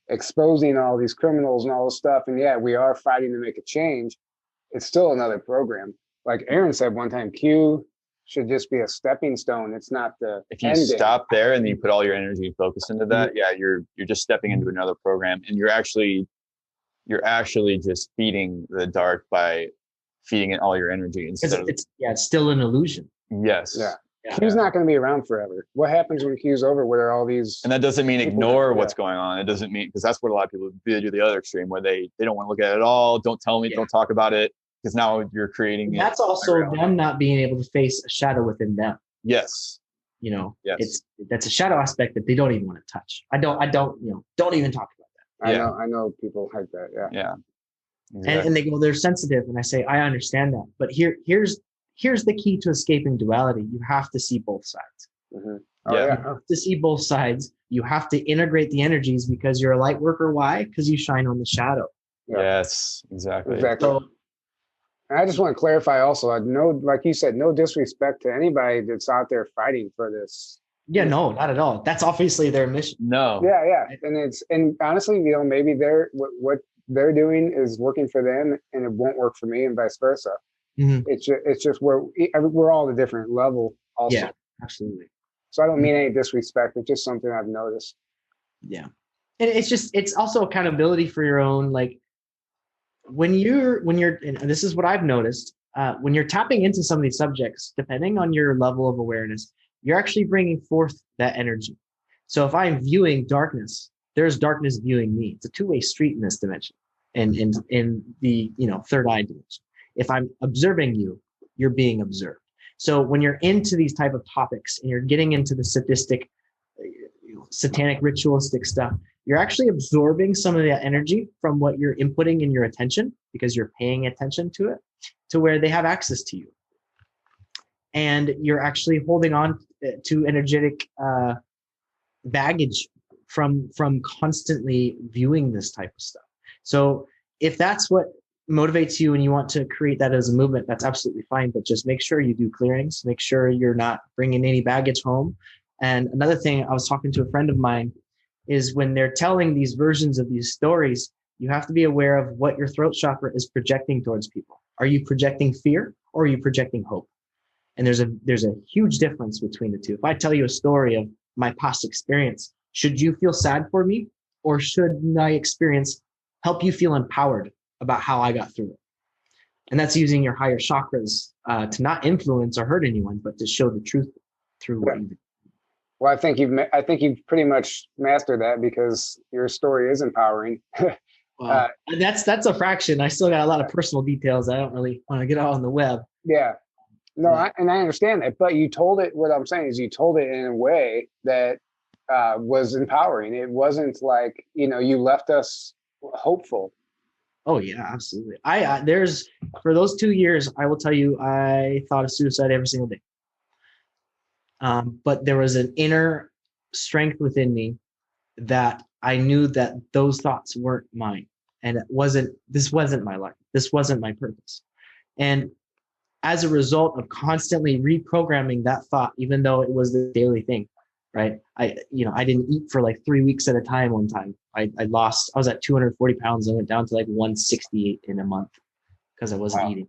exposing all these criminals and all this stuff, and we are fighting to make a change, it's still another program. Like Aaron said one time, Q should just be a stepping stone. It's not the if you stop there and you put all your energy and focus into that, you're just stepping into another program, and you're actually just feeding the dark by feeding it all your energy instead of, it's still an illusion. Yes. Yeah. Q's not going to be around forever. What happens when Q's over? What are all these? And that doesn't mean ignore what's going on. It doesn't mean, because that's what a lot of people do the other extreme, where they don't want to look at it at all. Don't tell me, don't talk about it, because now you're creating. That's also them not being able to face a shadow within them. Yes. That's a shadow aspect that they don't even want to touch. Don't even talk about that. I know people like that. Yeah. Yeah. Exactly. And they go, they're sensitive. And I say, I understand that. But here's the key to escaping duality. You have to see both sides. Mm-hmm. You have to see both sides. You have to integrate the energies, because you're a light worker. Why? Because you shine on the shadow. Yes, exactly. So, and I just want to clarify also, like you said, no disrespect to anybody that's out there fighting for this. Yeah, no, not at all. That's obviously their mission. No. Yeah. And honestly, maybe what they're doing is working for them, and it won't work for me, and vice versa. Mm-hmm. It's just we're all at a different level also. Yeah, absolutely. So I don't mean any disrespect. It's just something I've noticed. Yeah. And it's also accountability for your own, like when you're, and this is what I've noticed, when you're tapping into some of these subjects, depending on your level of awareness, you're actually bringing forth that energy. So if I'm viewing darkness, there's darkness viewing me. It's a two-way street in this dimension, and in the third eye dimension. If I'm observing you, you're being observed. So when you're into these type of topics and you're getting into the sadistic, satanic, ritualistic stuff, you're actually absorbing some of that energy from what you're inputting in your attention, because you're paying attention to it, to where they have access to you. and you're actually holding on to energetic baggage from constantly viewing this type of stuff. So if that's what motivates you and you want to create that as a movement, that's absolutely fine. But just make sure you do clearings. Make sure you're not bringing any baggage home. And another thing, I was talking to a friend of mine, is when they're telling these versions of these stories, you have to be aware of what your throat chakra is projecting towards people. Are you projecting fear or are you projecting hope? And there's a huge difference between the two. If I tell you a story of my past experience, should you feel sad for me, or should my experience help you feel empowered about how I got through it? And that's using your higher chakras to not influence or hurt anyone, but to show the truth through what you do. Well, I think you've pretty much mastered that, because your story is empowering. Well, that's a fraction. I still got a lot of personal details I don't really want to get out on the web. Yeah. No, I understand that, but you told it. What I'm saying is, you told it in a way that was empowering. It wasn't like, you left us hopeful. Oh yeah, absolutely. There's, for those 2 years, I will tell you, I thought of suicide every single day. But there was an inner strength within me that I knew that those thoughts weren't mine, and this wasn't my life. This wasn't my purpose. And as a result of constantly reprogramming that thought, even though it was the daily thing, right? I didn't eat for like 3 weeks at a time. One time I was at 240 pounds. I went down to like 168 in a month because I wasn't eating.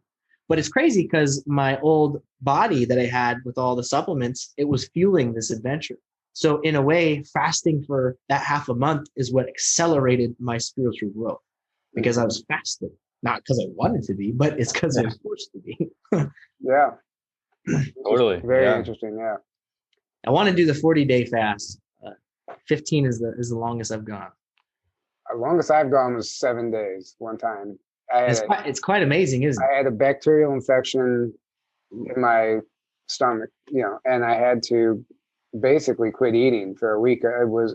But it's crazy because my old body that I had with all the supplements, it was fueling this adventure. So in a way, fasting for that half a month is what accelerated my spiritual growth, because I was fasting, not because I wanted to be, but it's because I was forced to be. Yeah. Totally. Very interesting. Yeah. I want to do the 40-day fast. 15 is the longest I've gone. The longest I've gone was 7 days one time. It's quite amazing, isn't it? I had a bacterial infection in my stomach, and I had to basically quit eating for a week.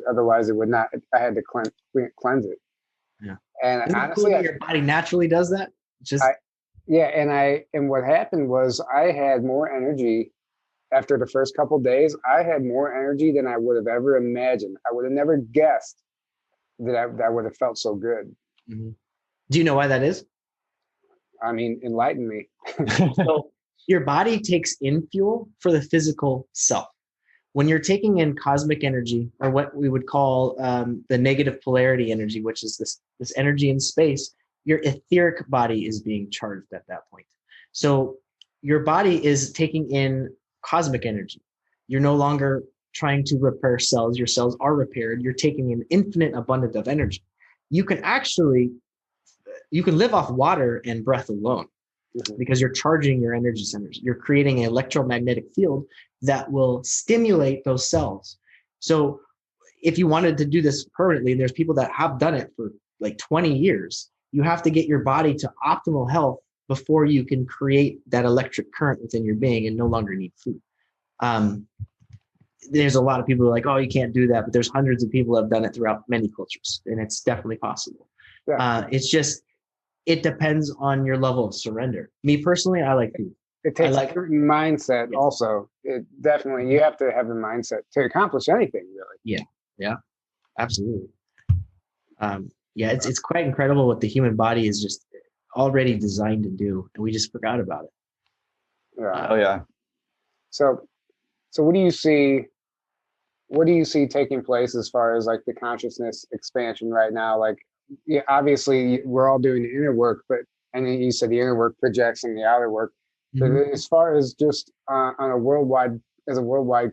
Otherwise it would not. I had to cleanse it. Yeah. And Isn't honestly, it cool that your body naturally does that. And what happened was, I had more energy after the first couple of days. I had more energy than I would have ever imagined. I would have never guessed that I would have felt so good. Mm-hmm. Do you know why that is? I mean, enlighten me. So your body takes in fuel for the physical self. When you're taking in cosmic energy, or what we would call the negative polarity energy, which is this energy in space, your etheric body is being charged at that point. So your body is taking in cosmic energy. You're no longer trying to repair cells. Your cells are repaired. You're taking an infinite abundance of energy. You can live off water and breath alone, because you're charging your energy centers. You're creating an electromagnetic field that will stimulate those cells. So if you wanted to do this permanently, and there's people that have done it for like 20 years, you have to get your body to optimal health before you can create that electric current within your being and no longer need food. There's a lot of people who are like, oh, you can't do that, but there's hundreds of people who have done it throughout many cultures, and it's definitely possible. Yeah. It depends on your level of surrender. Me personally, I like food. It takes a certain mindset. Yes. Also. It definitely, you have to have a mindset to accomplish anything, really. Yeah, absolutely. It's quite incredible what the human body is just already designed to do, and we just forgot about it. Yeah. Oh yeah. So what do you see? What do you see taking place as far as like the consciousness expansion right now? Like, yeah, obviously we're all doing the inner work, and then you said the inner work projects in the outer work. But as far as just on a worldwide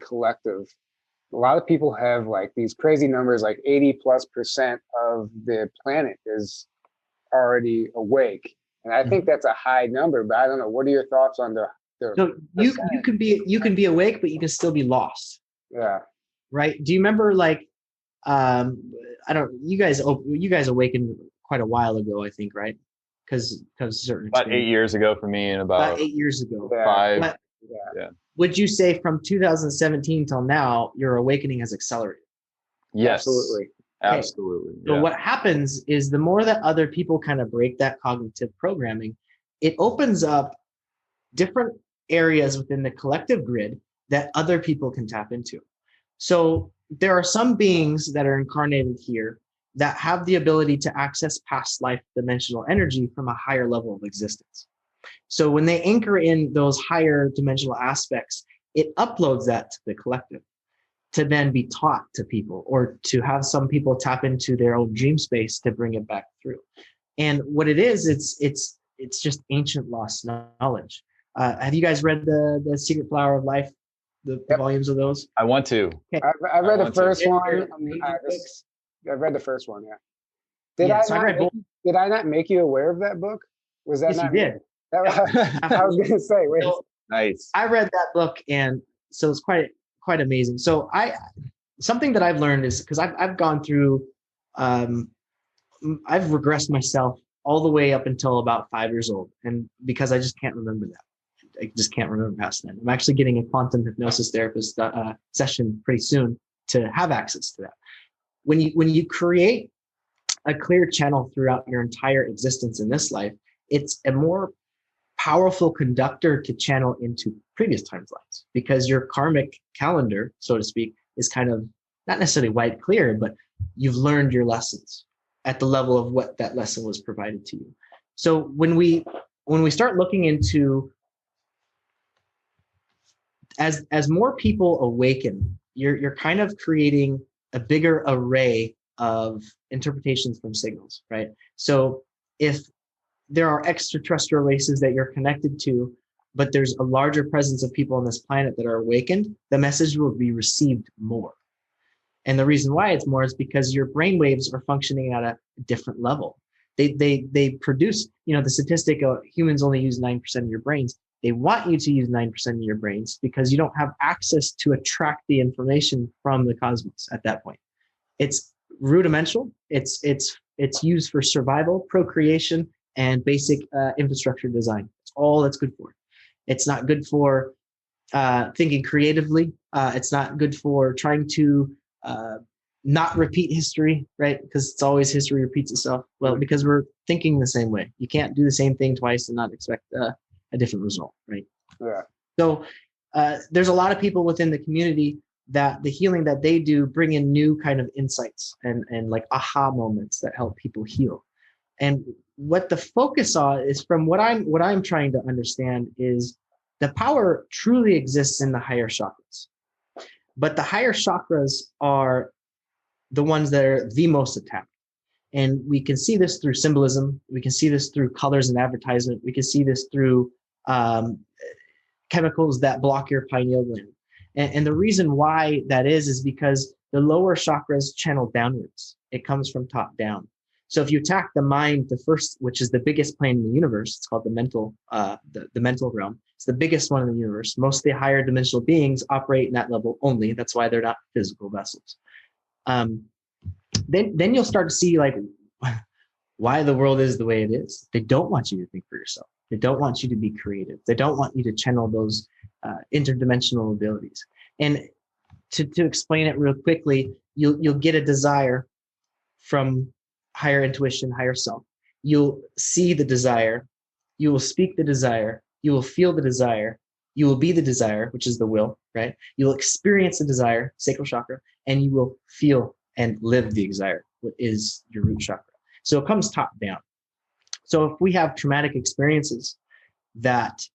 collective, a lot of people have like these crazy numbers, like 80+% of the planet is already awake. And I think that's a high number, but I don't know. What are your thoughts on the so you can be awake, but you can still be lost. Yeah. Right. Do you remember like, you guys awakened quite a while ago, I think, right? Because certain about 8 years ago for me, and about 8 years ago. 5. Yeah. Would you say from 2017 till now, your awakening has accelerated? Yes, absolutely. Okay. Absolutely. So what happens is, the more that other people kind of break that cognitive programming, it opens up different areas within the collective grid that other people can tap into. So there are some beings that are incarnated here that have the ability to access past life dimensional energy from a higher level of existence. So when they anchor in those higher dimensional aspects, it uploads that to the collective to then be taught to people, or to have some people tap into their own dream space to bring it back through. And what it is, it's just ancient lost knowledge. Have you guys read the Secret Flower of Life, the volumes of those? I want to. Okay. I read the first one. Books. I read the first one. Yeah. Did I not make you aware of that book? Was that Yes, not you did. I was going to say, wait. So, Nice. I read that book, and so it's quite amazing. So something that I've learned is, because I've gone through, I've regressed myself all the way up until about 5 years old, and because I just can't remember that. I just can't remember past then. I'm actually getting a quantum hypnosis therapist session pretty soon to have access to that. When you create a clear channel throughout your entire existence in this life, it's a more powerful conductor to channel into previous timelines, because your karmic calendar, so to speak, is kind of not necessarily white clear, but you've learned your lessons at the level of what that lesson was provided to you. So when we start looking into, as more people awaken, you're kind of creating a bigger array of interpretations from signals, right? So if there are extraterrestrial races that you're connected to, but there's a larger presence of people on this planet that are awakened, the message will be received more. And the reason why it's more is because your brain waves are functioning at a different level. They produce, the statistic of humans only use 9% of your brains. They want you to use 9% of your brains because you don't have access to attract the information from the cosmos at that point. It's rudimental. It's used for survival, procreation, and basic infrastructure design. It's all that's good for. It's not good for thinking creatively. It's not good for trying to not repeat history, right? Because it's always history repeats itself. Well, because we're thinking the same way. You can't do the same thing twice and not expect a different result, right? Yeah. So there's a lot of people within the community that the healing that they do bring in new kind of insights and like aha moments that help people heal. And what the focus on is, from what I'm trying to understand, is the power truly exists in the higher chakras. But the higher chakras are the ones that are the most attacked. And we can see this through symbolism. We can see this through colors and advertisement. We can see this through chemicals that block your pineal gland. And the reason why that is because the lower chakras channel downwards. It comes from top down. So if you attack the mind, the first, which is the biggest plane in the universe, it's called the mental, the mental realm. It's the biggest one in the universe. Most of the higher dimensional beings operate in that level only. That's why they're not physical vessels. Then you'll start to see like why the world is the way it is. They don't want you to think for yourself. They don't want you to be creative. They don't want you to channel those interdimensional abilities. And to explain it real quickly, you'll get a desire from higher intuition, higher self. You'll see the desire. You will speak the desire. You will feel the desire. You will be the desire, which is the will, right? You will experience the desire, sacral chakra, and you will feel and live the desire, what is your root chakra. So it comes top down. So if we have traumatic experiences that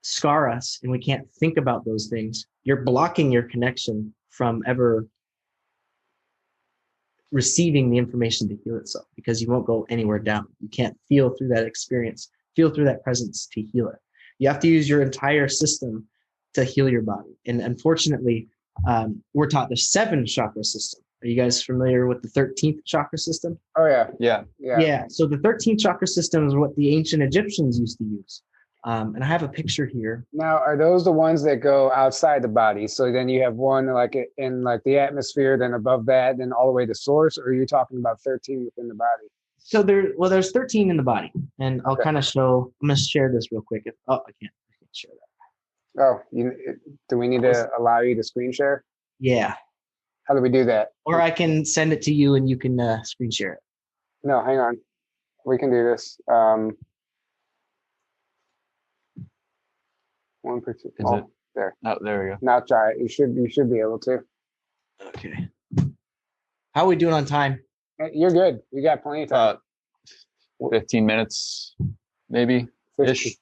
scar us and we can't think about those things, you're blocking your connection from ever receiving the information to heal itself, because you won't go anywhere down. You can't feel through that experience, feel through that presence to heal it. You have to use your entire system to heal your body. And unfortunately, we're taught the 7 chakra system. Are you guys familiar with the 13th chakra system? Oh, yeah. Yeah. So the 13th chakra system is what the ancient Egyptians used to use. And I have a picture here. Now, are those the ones that go outside the body? So then you have one like in like the atmosphere, then above that, then all the way to source, or are you talking about 13 within the body? So there's 13 in the body, and I'll kind of show. I'm gonna share this real quick. I can't share that. Oh, do we need to allow you to screen share? Yeah. How do we do that? Or I can send it to you and you can screen share it. No, hang on. We can do this. 1%. Is Oh, it? there. Oh, there we go. Now try it. You should be able to. Okay. How are we doing on time? You're good. You got plenty of time. 15 minutes, maybe 50. ish.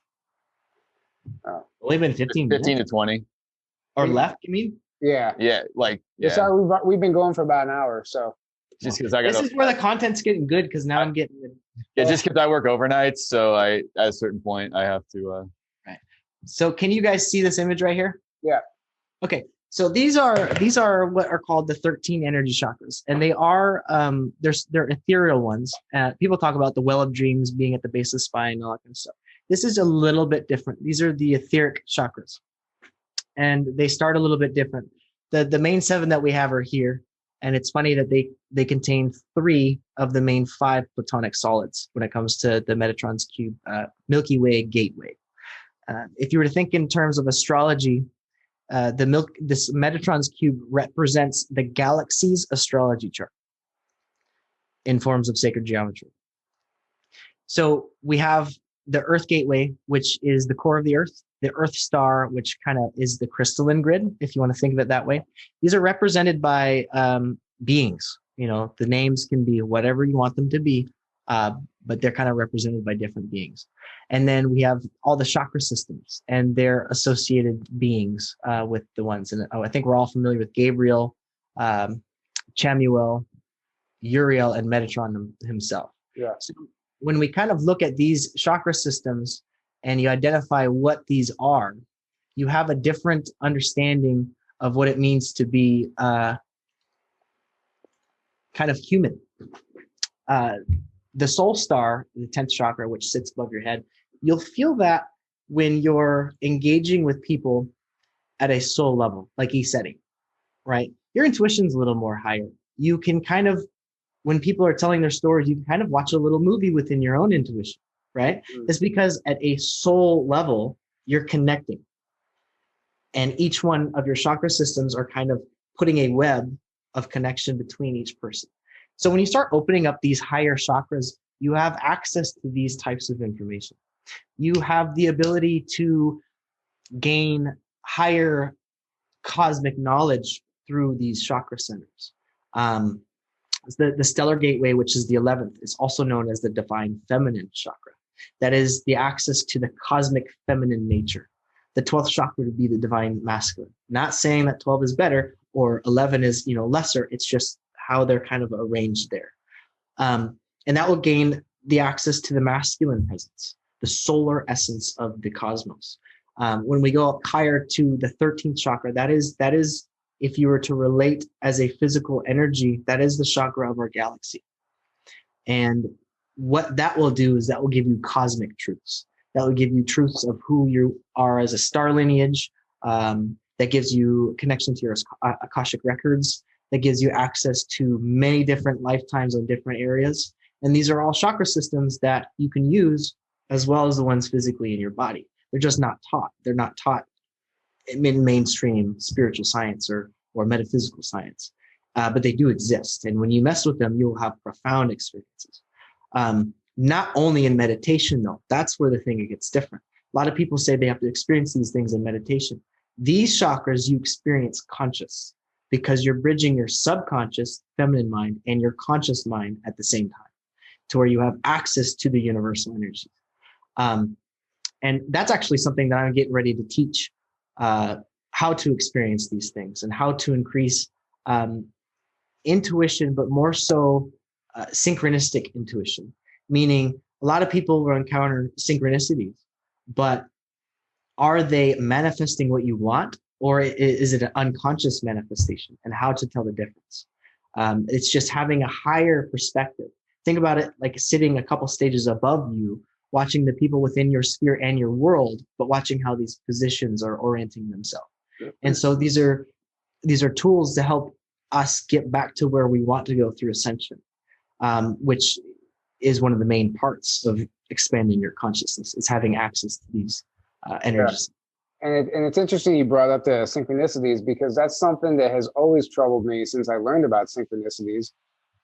Only been 15 minutes? 15 to 20. Or left, you mean? Yeah. Yeah, like yeah. So we've been going for about an hour. So Just because I got. This is where the content's getting good because now I'm getting. Yeah, just because I work overnights, so at a certain point I have to. Right. So can you guys see this image right here? Yeah. Okay. So these are what are called the 13 energy chakras, and they are they're ethereal ones. People talk about the well of dreams being at the base of the spine and all that kind of stuff. This is a little bit different. These are the etheric chakras, and they start a little bit different. The main 7 that we have are here, and it's funny that they contain 3 of the main 5 platonic solids when it comes to the Metatron's cube, Milky Way gateway. If you were to think in terms of astrology, this Metatron's cube represents the galaxy's astrology chart in forms of sacred geometry. So we have the Earth gateway, which is the core of the Earth star, which kind of is the crystalline grid, if you want to think of it that way. These are represented by beings. You know, the names can be whatever you want them to be, but they're kind of represented by different beings. And then we have all the chakra systems and their associated beings with the ones. And I think we're all familiar with Gabriel, Chamuel, Uriel, and Metatron himself. Yeah. So when we kind of look at these chakra systems and you identify what these are, you have a different understanding of what it means to be kind of human. The soul star, the 10th chakra, which sits above your head, you'll feel that when you're engaging with people at a soul level, like Isetti, right? Your intuition's a little more higher. You can kind of, when people are telling their stories, you can kind of watch a little movie within your own intuition, right? Mm-hmm. It's because at a soul level, you're connecting. And each one of your chakra systems are kind of putting a web of connection between each person. So when you start opening up these higher chakras, you have access to these types of information. You have the ability to gain higher cosmic knowledge through these chakra centers. The stellar gateway, which is the 11th, is also known as the divine feminine chakra. That is the access to the cosmic feminine nature. The 12th chakra would be the divine masculine. Not saying that 12 is better or 11 is, lesser. It's just how they're kind of arranged there. And that will gain the access to the masculine presence, the solar essence of the cosmos. When we go up higher to the 13th chakra, that is, if you were to relate as a physical energy, that is the chakra of our galaxy. And what that will do is that will give you cosmic truths. That will give you truths of who you are as a star lineage. That gives you connection to your Akashic records. That gives you access to many different lifetimes on different areas. And these are all chakra systems that you can use as well as the ones physically in your body. They're just not taught. They're not taught in mainstream spiritual science or metaphysical science, but they do exist. And when you mess with them, you'll have profound experiences. Not only in meditation, though. That's where the thing gets different. A lot of people say they have to experience these things in meditation. These chakras you experience conscious, because you're bridging your subconscious feminine mind and your conscious mind at the same time to where you have access to the universal energies. And that's actually something that I'm getting ready to teach, how to experience these things and how to increase intuition, but more so synchronistic intuition, meaning a lot of people will encounter synchronicities, but are they manifesting what you want? Or is it an unconscious manifestation, and how to tell the difference? It's just having a higher perspective. Think about it like sitting a couple stages above you, watching the people within your sphere and your world, but watching how these positions are orienting themselves. And so these are tools to help us get back to where we want to go through ascension, which is one of the main parts of expanding your consciousness, is having access to these energies. Yeah. And it's interesting you brought up the synchronicities, because that's something that has always troubled me since I learned about synchronicities.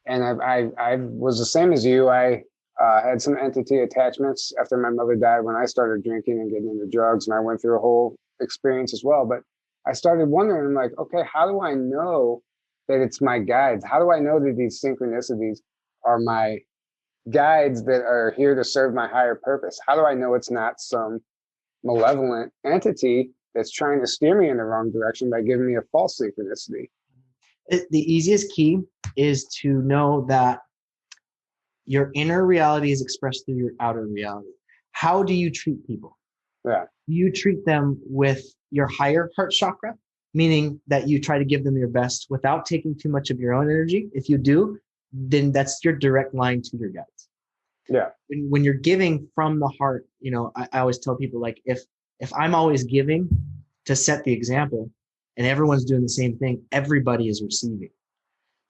And I was the same as you. I had some entity attachments after my mother died when I started drinking and getting into drugs. And I went through a whole experience as well. But I started wondering, like, okay, how do I know that it's my guides? How do I know that these synchronicities are my guides that are here to serve my higher purpose? How do I know it's not some malevolent entity that's trying to steer me in the wrong direction by giving me a false synchronicity? The easiest key is to know that your inner reality is expressed through your outer reality. How do you treat people? Yeah. You treat them with your higher heart chakra, meaning that you try to give them your best without taking too much of your own energy. If you do, then that's your direct line to your guides. Yeah. When you're giving from the heart, you know, I always tell people, like, if I'm always giving to set the example and everyone's doing the same thing, everybody is receiving.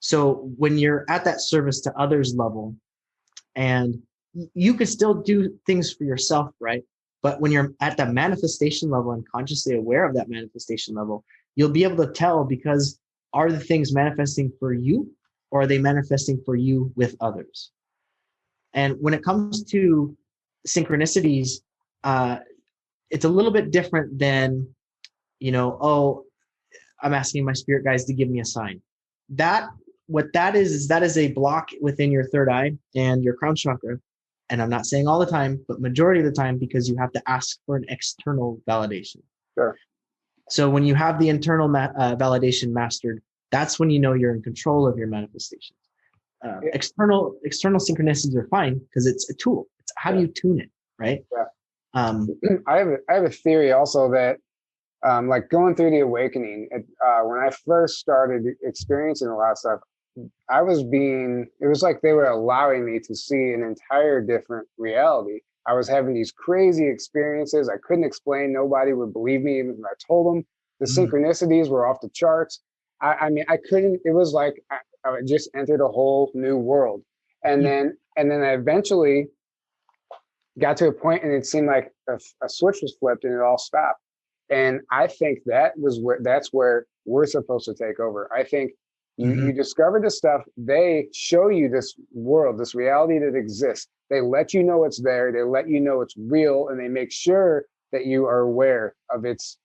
So when you're at that service to others level, and you can still do things for yourself, right? But when you're at that manifestation level and consciously aware of that manifestation level, you'll be able to tell, because are the things manifesting for you, or are they manifesting for you with others? And when it comes to synchronicities, it's a little bit different than, you know, oh, I'm asking my spirit guides to give me a sign. What that is that is a block within your third eye and your crown chakra. And I'm not saying all the time, but majority of the time, because you have to ask for an external validation. Sure. So when you have the internal validation mastered, that's when you know you're in control of your manifestations. External synchronicities are fine because it's a tool. It's how do you tune it, right? Yeah. I have a theory also that, like going through the awakening, when I first started experiencing a lot of stuff, it was like they were allowing me to see an entire different reality. I was having these crazy experiences I couldn't explain. Nobody would believe me even if I told them. The synchronicities were off the charts. I mean, I couldn't, it was like I just entered a whole new world. And then I eventually got to a point and it seemed like a switch was flipped and it all stopped. And I think that's where we're supposed to take over. I think you discover this stuff. They show you this world, this reality that exists. They let you know it's there. They let you know it's real, and they make sure that you are aware of its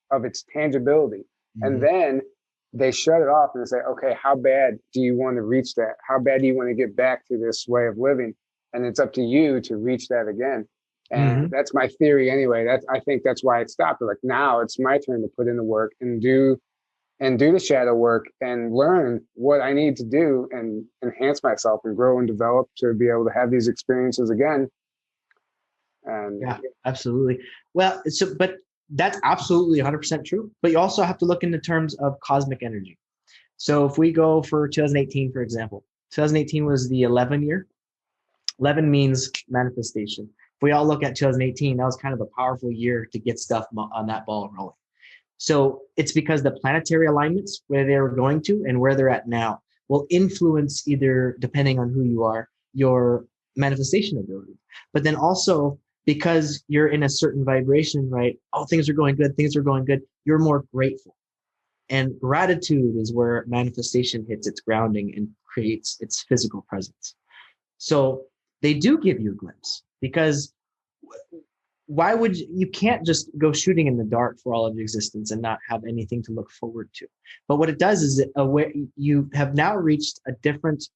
tangibility. And then they shut it off and say, okay, how bad do you want to reach that? How bad do you want to get back to this way of living? And it's up to you to reach that again. And that's my theory anyway. I think that's why it stopped. Like, now it's my turn to put in the work and do the shadow work and learn what I need to do and enhance myself and grow and develop to be able to have these experiences again. And yeah, absolutely. Well, but that's absolutely 100% true. But you also have to look in the terms of cosmic energy. So if we go for 2018, for example, 2018 was the 11 year. 11 means manifestation. If we all look at 2018, that was kind of a powerful year to get stuff on that ball rolling. So it's because the planetary alignments, where they were going to and where they're at now, will influence, either depending on who you are, your manifestation ability. But then also, because you're in a certain vibration, right? Oh, things are going good. Things are going good. You're more grateful. And gratitude is where manifestation hits its grounding and creates its physical presence. So they do give you a glimpse, because why would you can't just go shooting in the dark for all of your existence and not have anything to look forward to. But what it does is you have now reached a different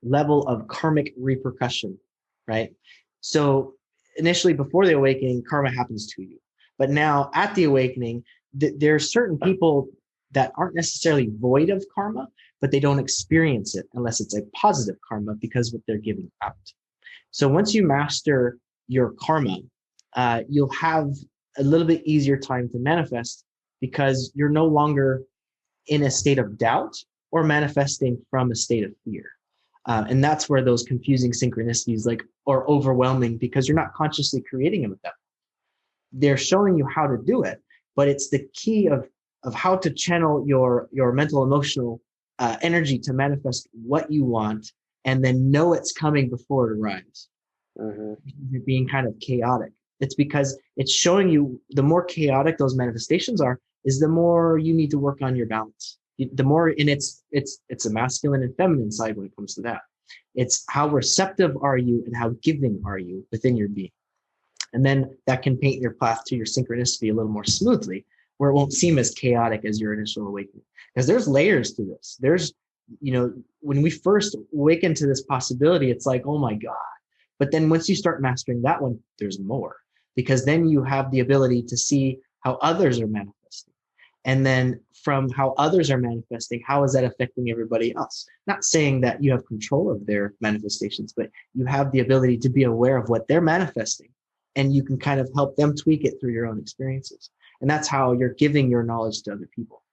level of karmic repercussion, right? So initially, before the awakening, karma happens to you. But now at the awakening, there are certain people that aren't necessarily void of karma, but they don't experience it unless it's a positive karma because of what they're giving out. So once you master your karma, you'll have a little bit easier time to manifest, because you're no longer in a state of doubt or manifesting from a state of fear. And that's where those confusing synchronicities are overwhelming, because you're not consciously creating them with them. They're showing you how to do it, but it's the key of how to channel your mental, emotional energy to manifest what you want, and then know it's coming before it arrives. You're being kind of chaotic. It's because it's showing you the more chaotic those manifestations are, is the more you need to work on your balance. The more, and it's a masculine and feminine side when it comes to that. It's how receptive are you and how giving are you within your being. And then that can paint your path to your synchronicity a little more smoothly, where it won't seem as chaotic as your initial awakening. Because there's layers to this. There's, when we first awaken to this possibility, it's like, oh my God. But then once you start mastering that one, there's more, because then you have the ability to see how others are manifesting. And then from how others are manifesting, how is that affecting everybody else? Not saying that you have control of their manifestations, but you have the ability to be aware of what they're manifesting, and you can kind of help them tweak it through your own experiences. And that's how you're giving your knowledge to other people.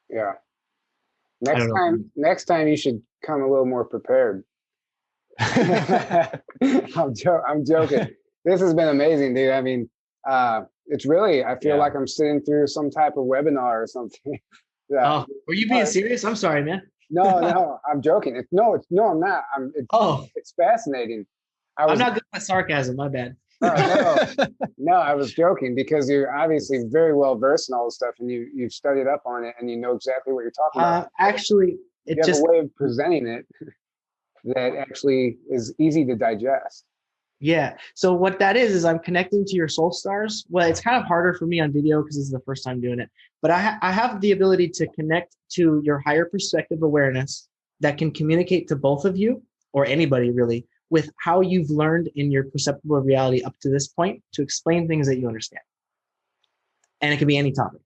Yeah. Next time you should come a little more prepared. I'm joking. This has been amazing, dude. I mean, it's really, I feel like I'm sitting through some type of webinar or something. Oh, were you being serious? I'm sorry, man. No, I'm joking. No, I'm not. It's fascinating. I'm not good at sarcasm. My bad. No, I was joking, because you're obviously very well versed in all this stuff, and you've studied up on it, and you know exactly what you're talking about. Actually, you have a way of presenting it that actually is easy to digest. Yeah. So what that is I'm connecting to your soul stars. Well, it's kind of harder for me on video because this is the first time doing it, but I have the ability to connect to your higher perspective awareness that can communicate to both of you, or anybody really, with how you've learned in your perceptible reality up to this point to explain things that you understand. And it can be any topic.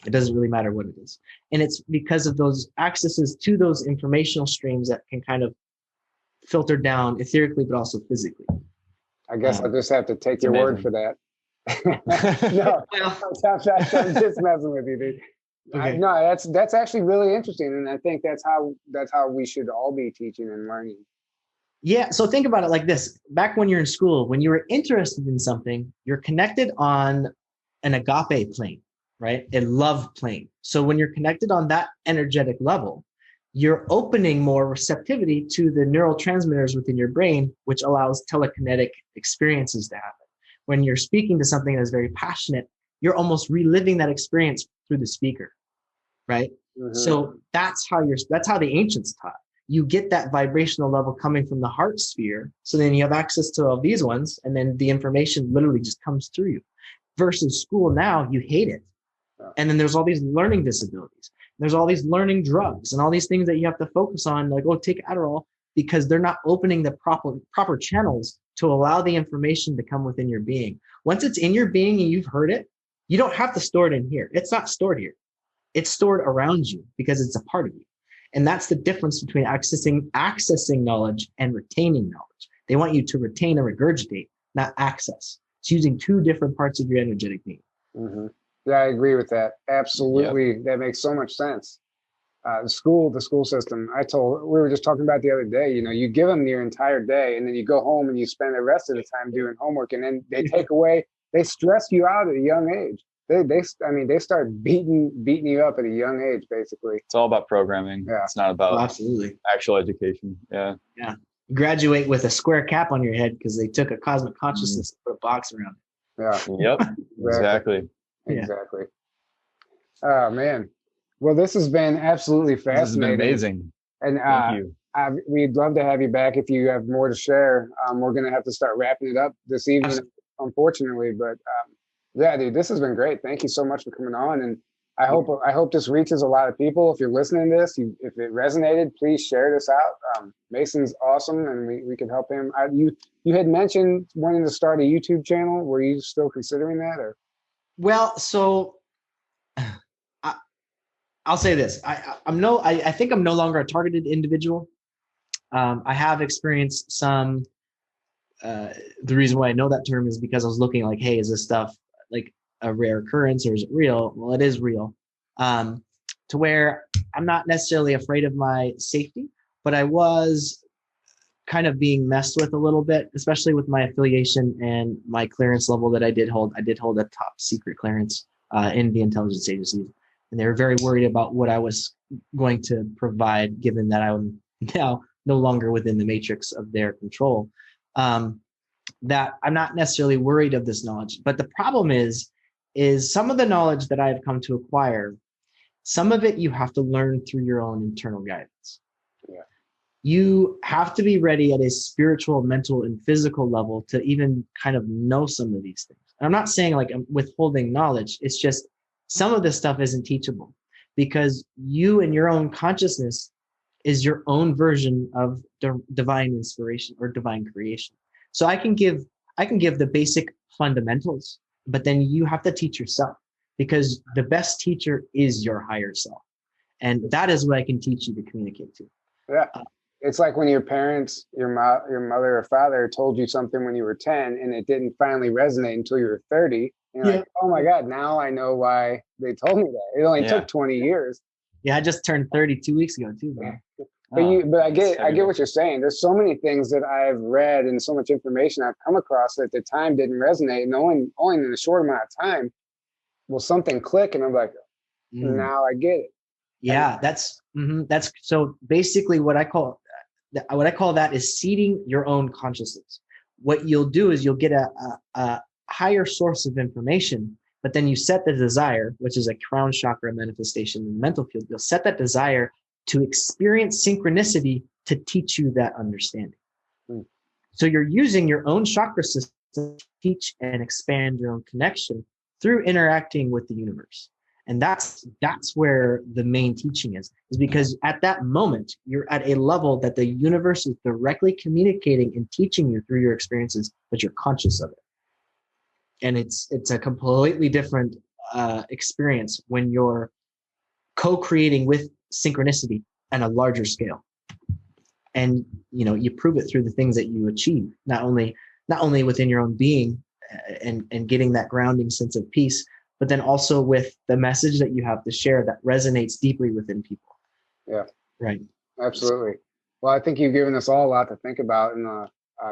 It doesn't really matter what it is. And it's because of those accesses to those informational streams that can kind of filter down etherically, but also physically. I guess I'll just have to take your word for that. No, I'm just messing with you, dude. Okay. No, that's actually really interesting, and I think that's how we should all be teaching and learning. Yeah. So think about it like this. Back when you're in school, when you were interested in something, you're connected on an agape plane, right? A love plane. So when you're connected on that energetic level, you're opening more receptivity to the neurotransmitters within your brain, which allows telekinetic experiences to happen. When you're speaking to something that's very passionate, you're almost reliving that experience through the speaker, right? Mm-hmm. So that's how the ancients taught. You get that vibrational level coming from the heart sphere. So then you have access to all these ones, and then the information literally just comes through you. Versus school now, you hate it. And then there's all these learning disabilities. There's all these learning drugs and all these things that you have to focus on, like, oh, take Adderall, because they're not opening the proper channels to allow the information to come within your being. Once it's in your being and you've heard it, you don't have to store it in here. It's not stored here. It's stored around you because it's a part of you. And that's the difference between accessing knowledge and retaining knowledge. They want you to retain and regurgitate, not access. It's using two different parts of your energetic being. Mm-hmm. Yeah, I agree with that. Absolutely. Yep. That makes so much sense. The school system, we were just talking about the other day, you give them your entire day, and then you go home and you spend the rest of the time doing homework, and then they stress you out at a young age. They start beating you up at a young age, basically. It's all about programming. Yeah. It's not about absolutely actual education. Yeah. Yeah. You graduate with a square cap on your head because they took a cosmic consciousness and put a box around it. Yeah. Yep. Exactly. Exactly. Oh man. Well, this has been absolutely fascinating. This has been amazing. And thank you. We'd love to have you back if you have more to share. We're going to have to start wrapping it up this evening, unfortunately. But yeah, dude, this has been great. Thank you so much for coming on. And I hope this reaches a lot of people. If you're listening to this, if it resonated, please share this out. Mason's awesome, and we can help him. You had mentioned wanting to start a YouTube channel. Were you still considering that, or? Well, so I'll say this. I think I'm no longer a targeted individual. I have experienced some, the reason why I know that term is because I was looking like, hey, is this stuff like a rare occurrence or is it real? Well, it is real. To where I'm not necessarily afraid of my safety, but I was kind of being messed with a little bit, especially with my affiliation and my clearance level that I did hold. I did hold a top secret clearance in the intelligence agency. And they were very worried about what I was going to provide, given that I'm now no longer within the matrix of their control. That I'm not necessarily worried of this knowledge. But the problem is some of the knowledge that I've come to acquire, some of it you have to learn through your own internal guidance. Yeah. You have to be ready at a spiritual, mental, and physical level to even kind of know some of these things. And I'm not saying like I'm withholding knowledge. It's just some of this stuff isn't teachable because you and your own consciousness is your own version of divine inspiration or divine creation. So I can give the basic fundamentals, but then you have to teach yourself, because the best teacher is your higher self. And that is what I can teach you to communicate to. Yeah. It's like when your parents, your mother or father told you something when you were 10 and it didn't finally resonate until you were 30. And you're like, oh my God, now I know why they told me that. It only took 20 years. Yeah, I just turned 30 2 weeks ago too, bro. But I get what you're saying. There's so many things that I've read and so much information I've come across that at the time didn't resonate. And only in a short amount of time will something click, and I'm like, now I get it. Yeah, that's so basically what I call that is seeding your own consciousness. What you'll do is you'll get a higher source of information, but then you set the desire, which is a crown chakra manifestation in the mental field. You'll set that desire to experience synchronicity to teach you that understanding. So you're using your own chakra system to teach and expand your own connection through interacting with the universe. And that's where the main teaching is because at that moment, you're at a level that the universe is directly communicating and teaching you through your experiences, but you're conscious of it. And it's a completely different experience when you're co-creating with synchronicity on a larger scale. And you prove it through the things that you achieve, not only within your own being and getting that grounding sense of peace, but then also with the message that you have to share that resonates deeply within people. Yeah. Right. Absolutely. Well, I think you've given us all a lot to think about, and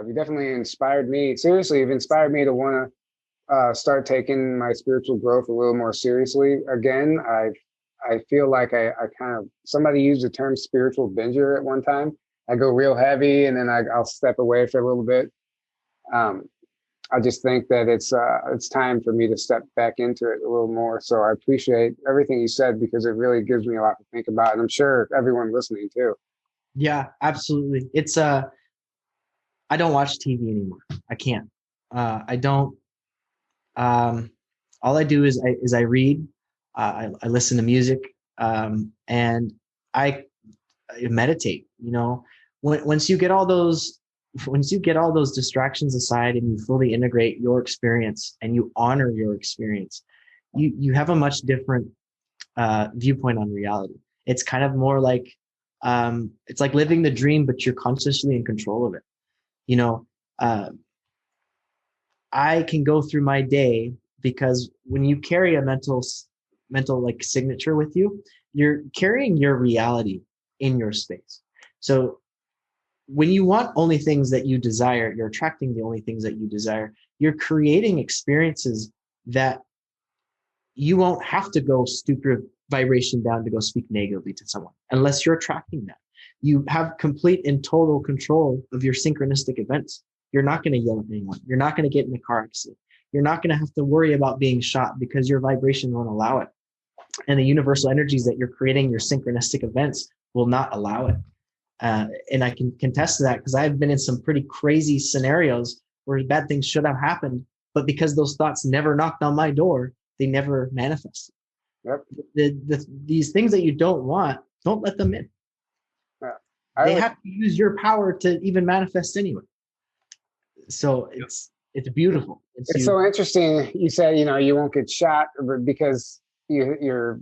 you definitely inspired me. Seriously, you've inspired me to want to start taking my spiritual growth a little more seriously. Again, I feel like I kind of, somebody used the term spiritual binger at one time. I go real heavy and then I'll step away for a little bit. I just think that it's time for me to step back into it a little more. So I appreciate everything you said because it really gives me a lot to think about. And I'm sure everyone listening too. Yeah, absolutely. It's I don't watch TV anymore. I can't. I don't. All I do is I read. I listen to music, and I meditate. Once you get all those distractions aside and you fully integrate your experience and you honor your experience, you have a much different viewpoint on reality. It's kind of more like it's like living the dream, but you're consciously in control of it. I can go through my day because when you carry a mental like signature with you, you're carrying your reality in your space. So when you want only things that you desire, you're attracting the only things that you desire. You're creating experiences that you won't have to go stupid vibration down to go speak negatively to someone unless you're attracting that. You have complete and total control of your synchronistic events. You're not going to yell at anyone. You're not going to get in a car accident. You're not going to have to worry about being shot because your vibration won't allow it. And the universal energies that you're creating, your synchronistic events, will not allow it. And I can contest to that because I've been in some pretty crazy scenarios where bad things should have happened, but because those thoughts never knocked on my door, they never manifested. Yep. These things that you don't want, don't let them in. Yeah. They have to use your power to even manifest anyway. So it's beautiful. It's so interesting. You said, you won't get shot because you're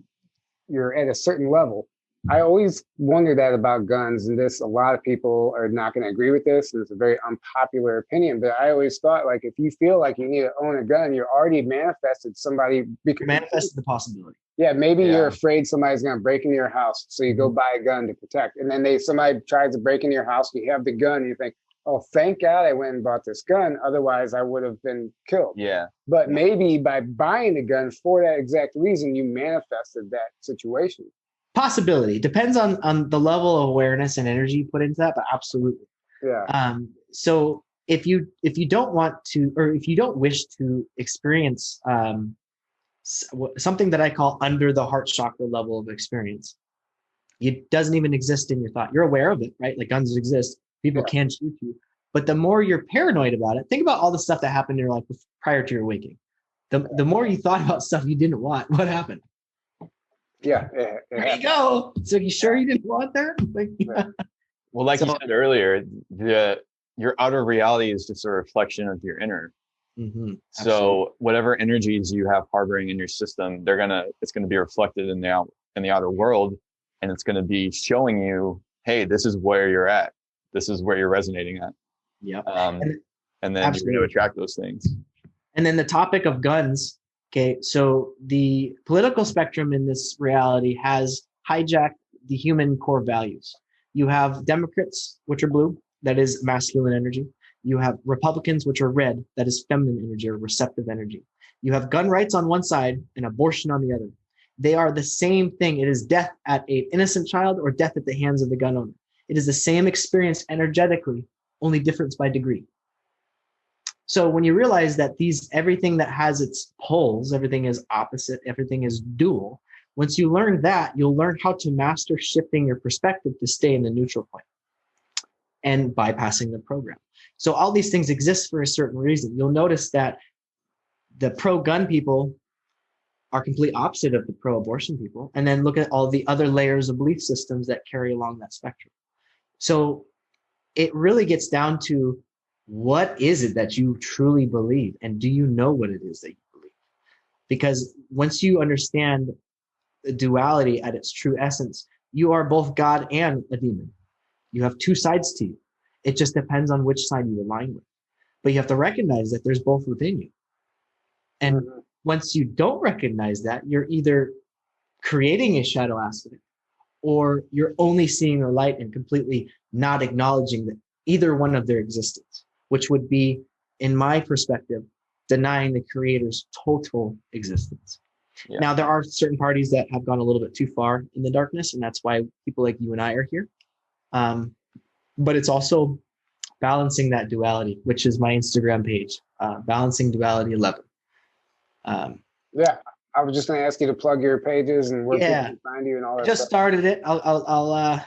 at a certain level. I always wonder that about guns, and a lot of people are not going to agree with this, and it's a very unpopular opinion, but I always thought, like, if you feel like you need to own a gun, you're already manifested somebody. You manifested the possibility. Yeah, maybe you're afraid somebody's going to break into your house, so you go buy a gun to protect. And then somebody tries to break into your house, you have the gun, and you think, oh, thank God I went and bought this gun, otherwise I would have been killed. Yeah. But maybe by buying the gun for that exact reason, you manifested that situation. Possibility. Depends on the level of awareness and energy you put into that, but absolutely. Yeah. So if you don't want to, or if you don't wish to experience something that I call under the heart chakra level of experience, it doesn't even exist in your thought. You're aware of it, right? Like guns exist. People can shoot you. But the more you're paranoid about it, think about all the stuff that happened in your life prior to your waking. The more you thought about stuff you didn't want, what happened? Yeah. There you go. So you sure you didn't want that? Like, yeah. Well, like you said earlier, your outer reality is just a reflection of your inner. Mm-hmm. So whatever energies you have harboring in your system, it's gonna be reflected in the outer world, and it's gonna be showing you, hey, this is where you're at. This is where you're resonating at. Yeah. And then you're going to attract those things. And then the topic of guns. Okay, so the political spectrum in this reality has hijacked the human core values. You have Democrats, which are blue, that is masculine energy. You have Republicans, which are red, that is feminine energy or receptive energy. You have gun rights on one side and abortion on the other. They are the same thing. It is death at an innocent child or death at the hands of the gun owner. It is the same experience energetically, only difference by degree. So when you realize that everything that has its poles, everything is opposite, everything is dual, once you learn that, you'll learn how to master shifting your perspective to stay in the neutral point and bypassing the program. So all these things exist for a certain reason. You'll notice that the pro-gun people are complete opposite of the pro-abortion people. And then look at all the other layers of belief systems that carry along that spectrum. So it really gets down to, what is it that you truly believe? And do you know what it is that you believe? Because once you understand the duality at its true essence, you are both God and a demon. You have two sides to you. It just depends on which side you align with. But you have to recognize that there's both within you. And once you don't recognize that, you're either creating a shadow aspect, or you're only seeing the light and completely not acknowledging that either one of their existence, which would be, in my perspective, denying the creator's total existence. Yeah. Now, there are certain parties that have gone a little bit too far in the darkness, and that's why people like you and I are here. But it's also balancing that duality, which is my Instagram page, Balancing Duality 11. Yeah. I was just going to ask you to plug your pages and where people can find you and all that stuff. Started it. I'll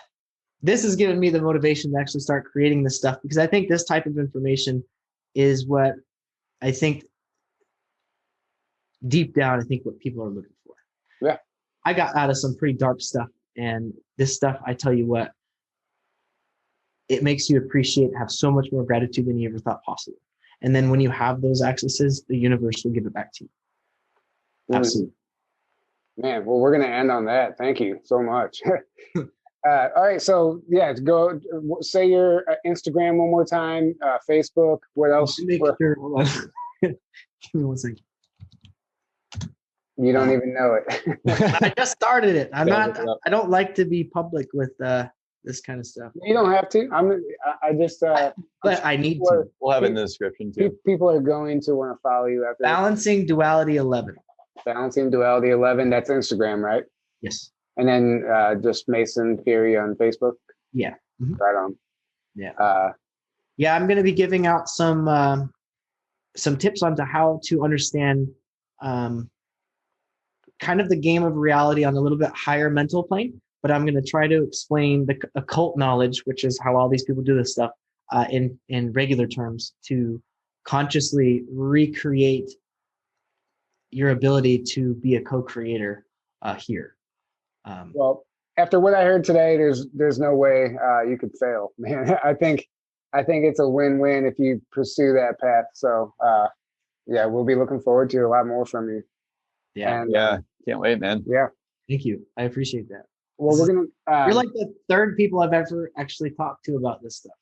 this has given me the motivation to actually start creating this stuff, because I think this type of information is what I think deep down, I think what people are looking for. Yeah. I got out of some pretty dark stuff, and this stuff, I tell you what, it makes you appreciate, have so much more gratitude than you ever thought possible. And then when you have those accesses, the universe will give it back to you. Absolutely. Man, well, we're going to end on that. Thank you so much. All right. So, yeah, go say your Instagram one more time, Facebook. What else? Hold on. Give me 1 second. You don't even know it. I just started it. I don't like to be public with this kind of stuff. You don't have to. But I need to. We'll have it in the description too. People are going to want to follow you after. Balancing Duality 11. Balancing Duality 11. That's Instagram, right? Yes. And then just Mason Feary on Facebook. Yeah. Mm-hmm. Right on. Yeah. Yeah, I'm going to be giving out some tips onto how to understand kind of the game of reality on a little bit higher mental plane. But I'm going to try to explain the occult knowledge, which is how all these people do this stuff, in regular terms, to consciously recreate your ability to be a co-creator here. Well, after what I heard today, there's no way you could fail, man. I think it's a win-win if you pursue that path. So yeah, we'll be looking forward to a lot more from you. Yeah. And, can't wait, man. Yeah. Thank you. I appreciate that. Well, we're gonna. You're like the third people I've ever actually talked to about this stuff.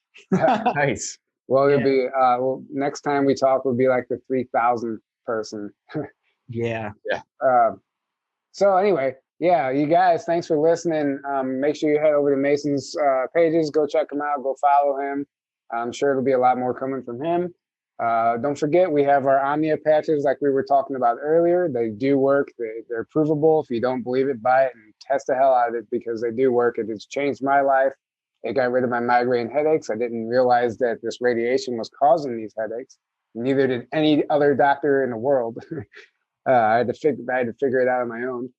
Nice. Well, it'll be. Well, next time we talk will be like the 3,000th person. Yeah. So anyway, yeah, you guys, thanks for listening. Make sure you head over to Mason's pages. Go check him out. Go follow him. I'm sure it'll be a lot more coming from him. Don't forget, we have our Omnia patches like we were talking about earlier. They do work. They're provable. If you don't believe it, buy it and test the hell out of it, because they do work. It has changed my life. It got rid of my migraine headaches. I didn't realize that this radiation was causing these headaches. Neither did any other doctor in the world. I had to figure it out on my own.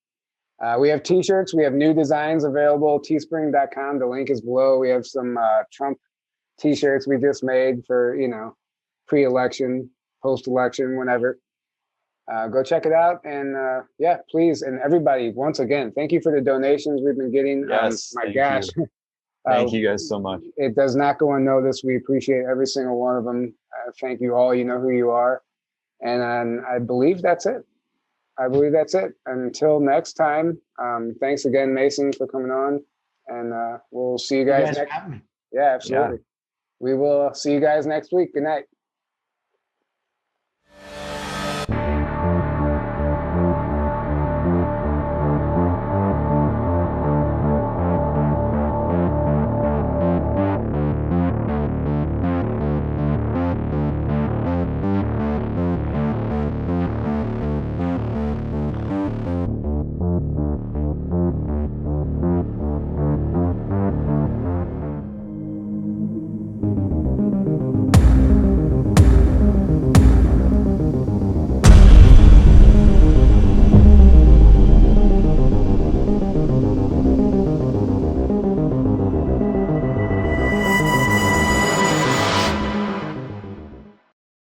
We have t-shirts. We have new designs available. TeeSpring.com. The link is below. We have some Trump t-shirts we just made for, pre-election, post-election, whenever. Go check it out. And yeah, please. And everybody, once again, thank you for the donations we've been getting. Yes, My thank gosh. you. Thank you guys so much. It does not go unnoticed. We appreciate every single one of them. Thank you all. You know who you are. And I believe that's it. Until next time, thanks again, Mason, for coming on. And we'll see you guys next. for having me. Yeah, absolutely. Yeah. We will see you guys next week. Good night.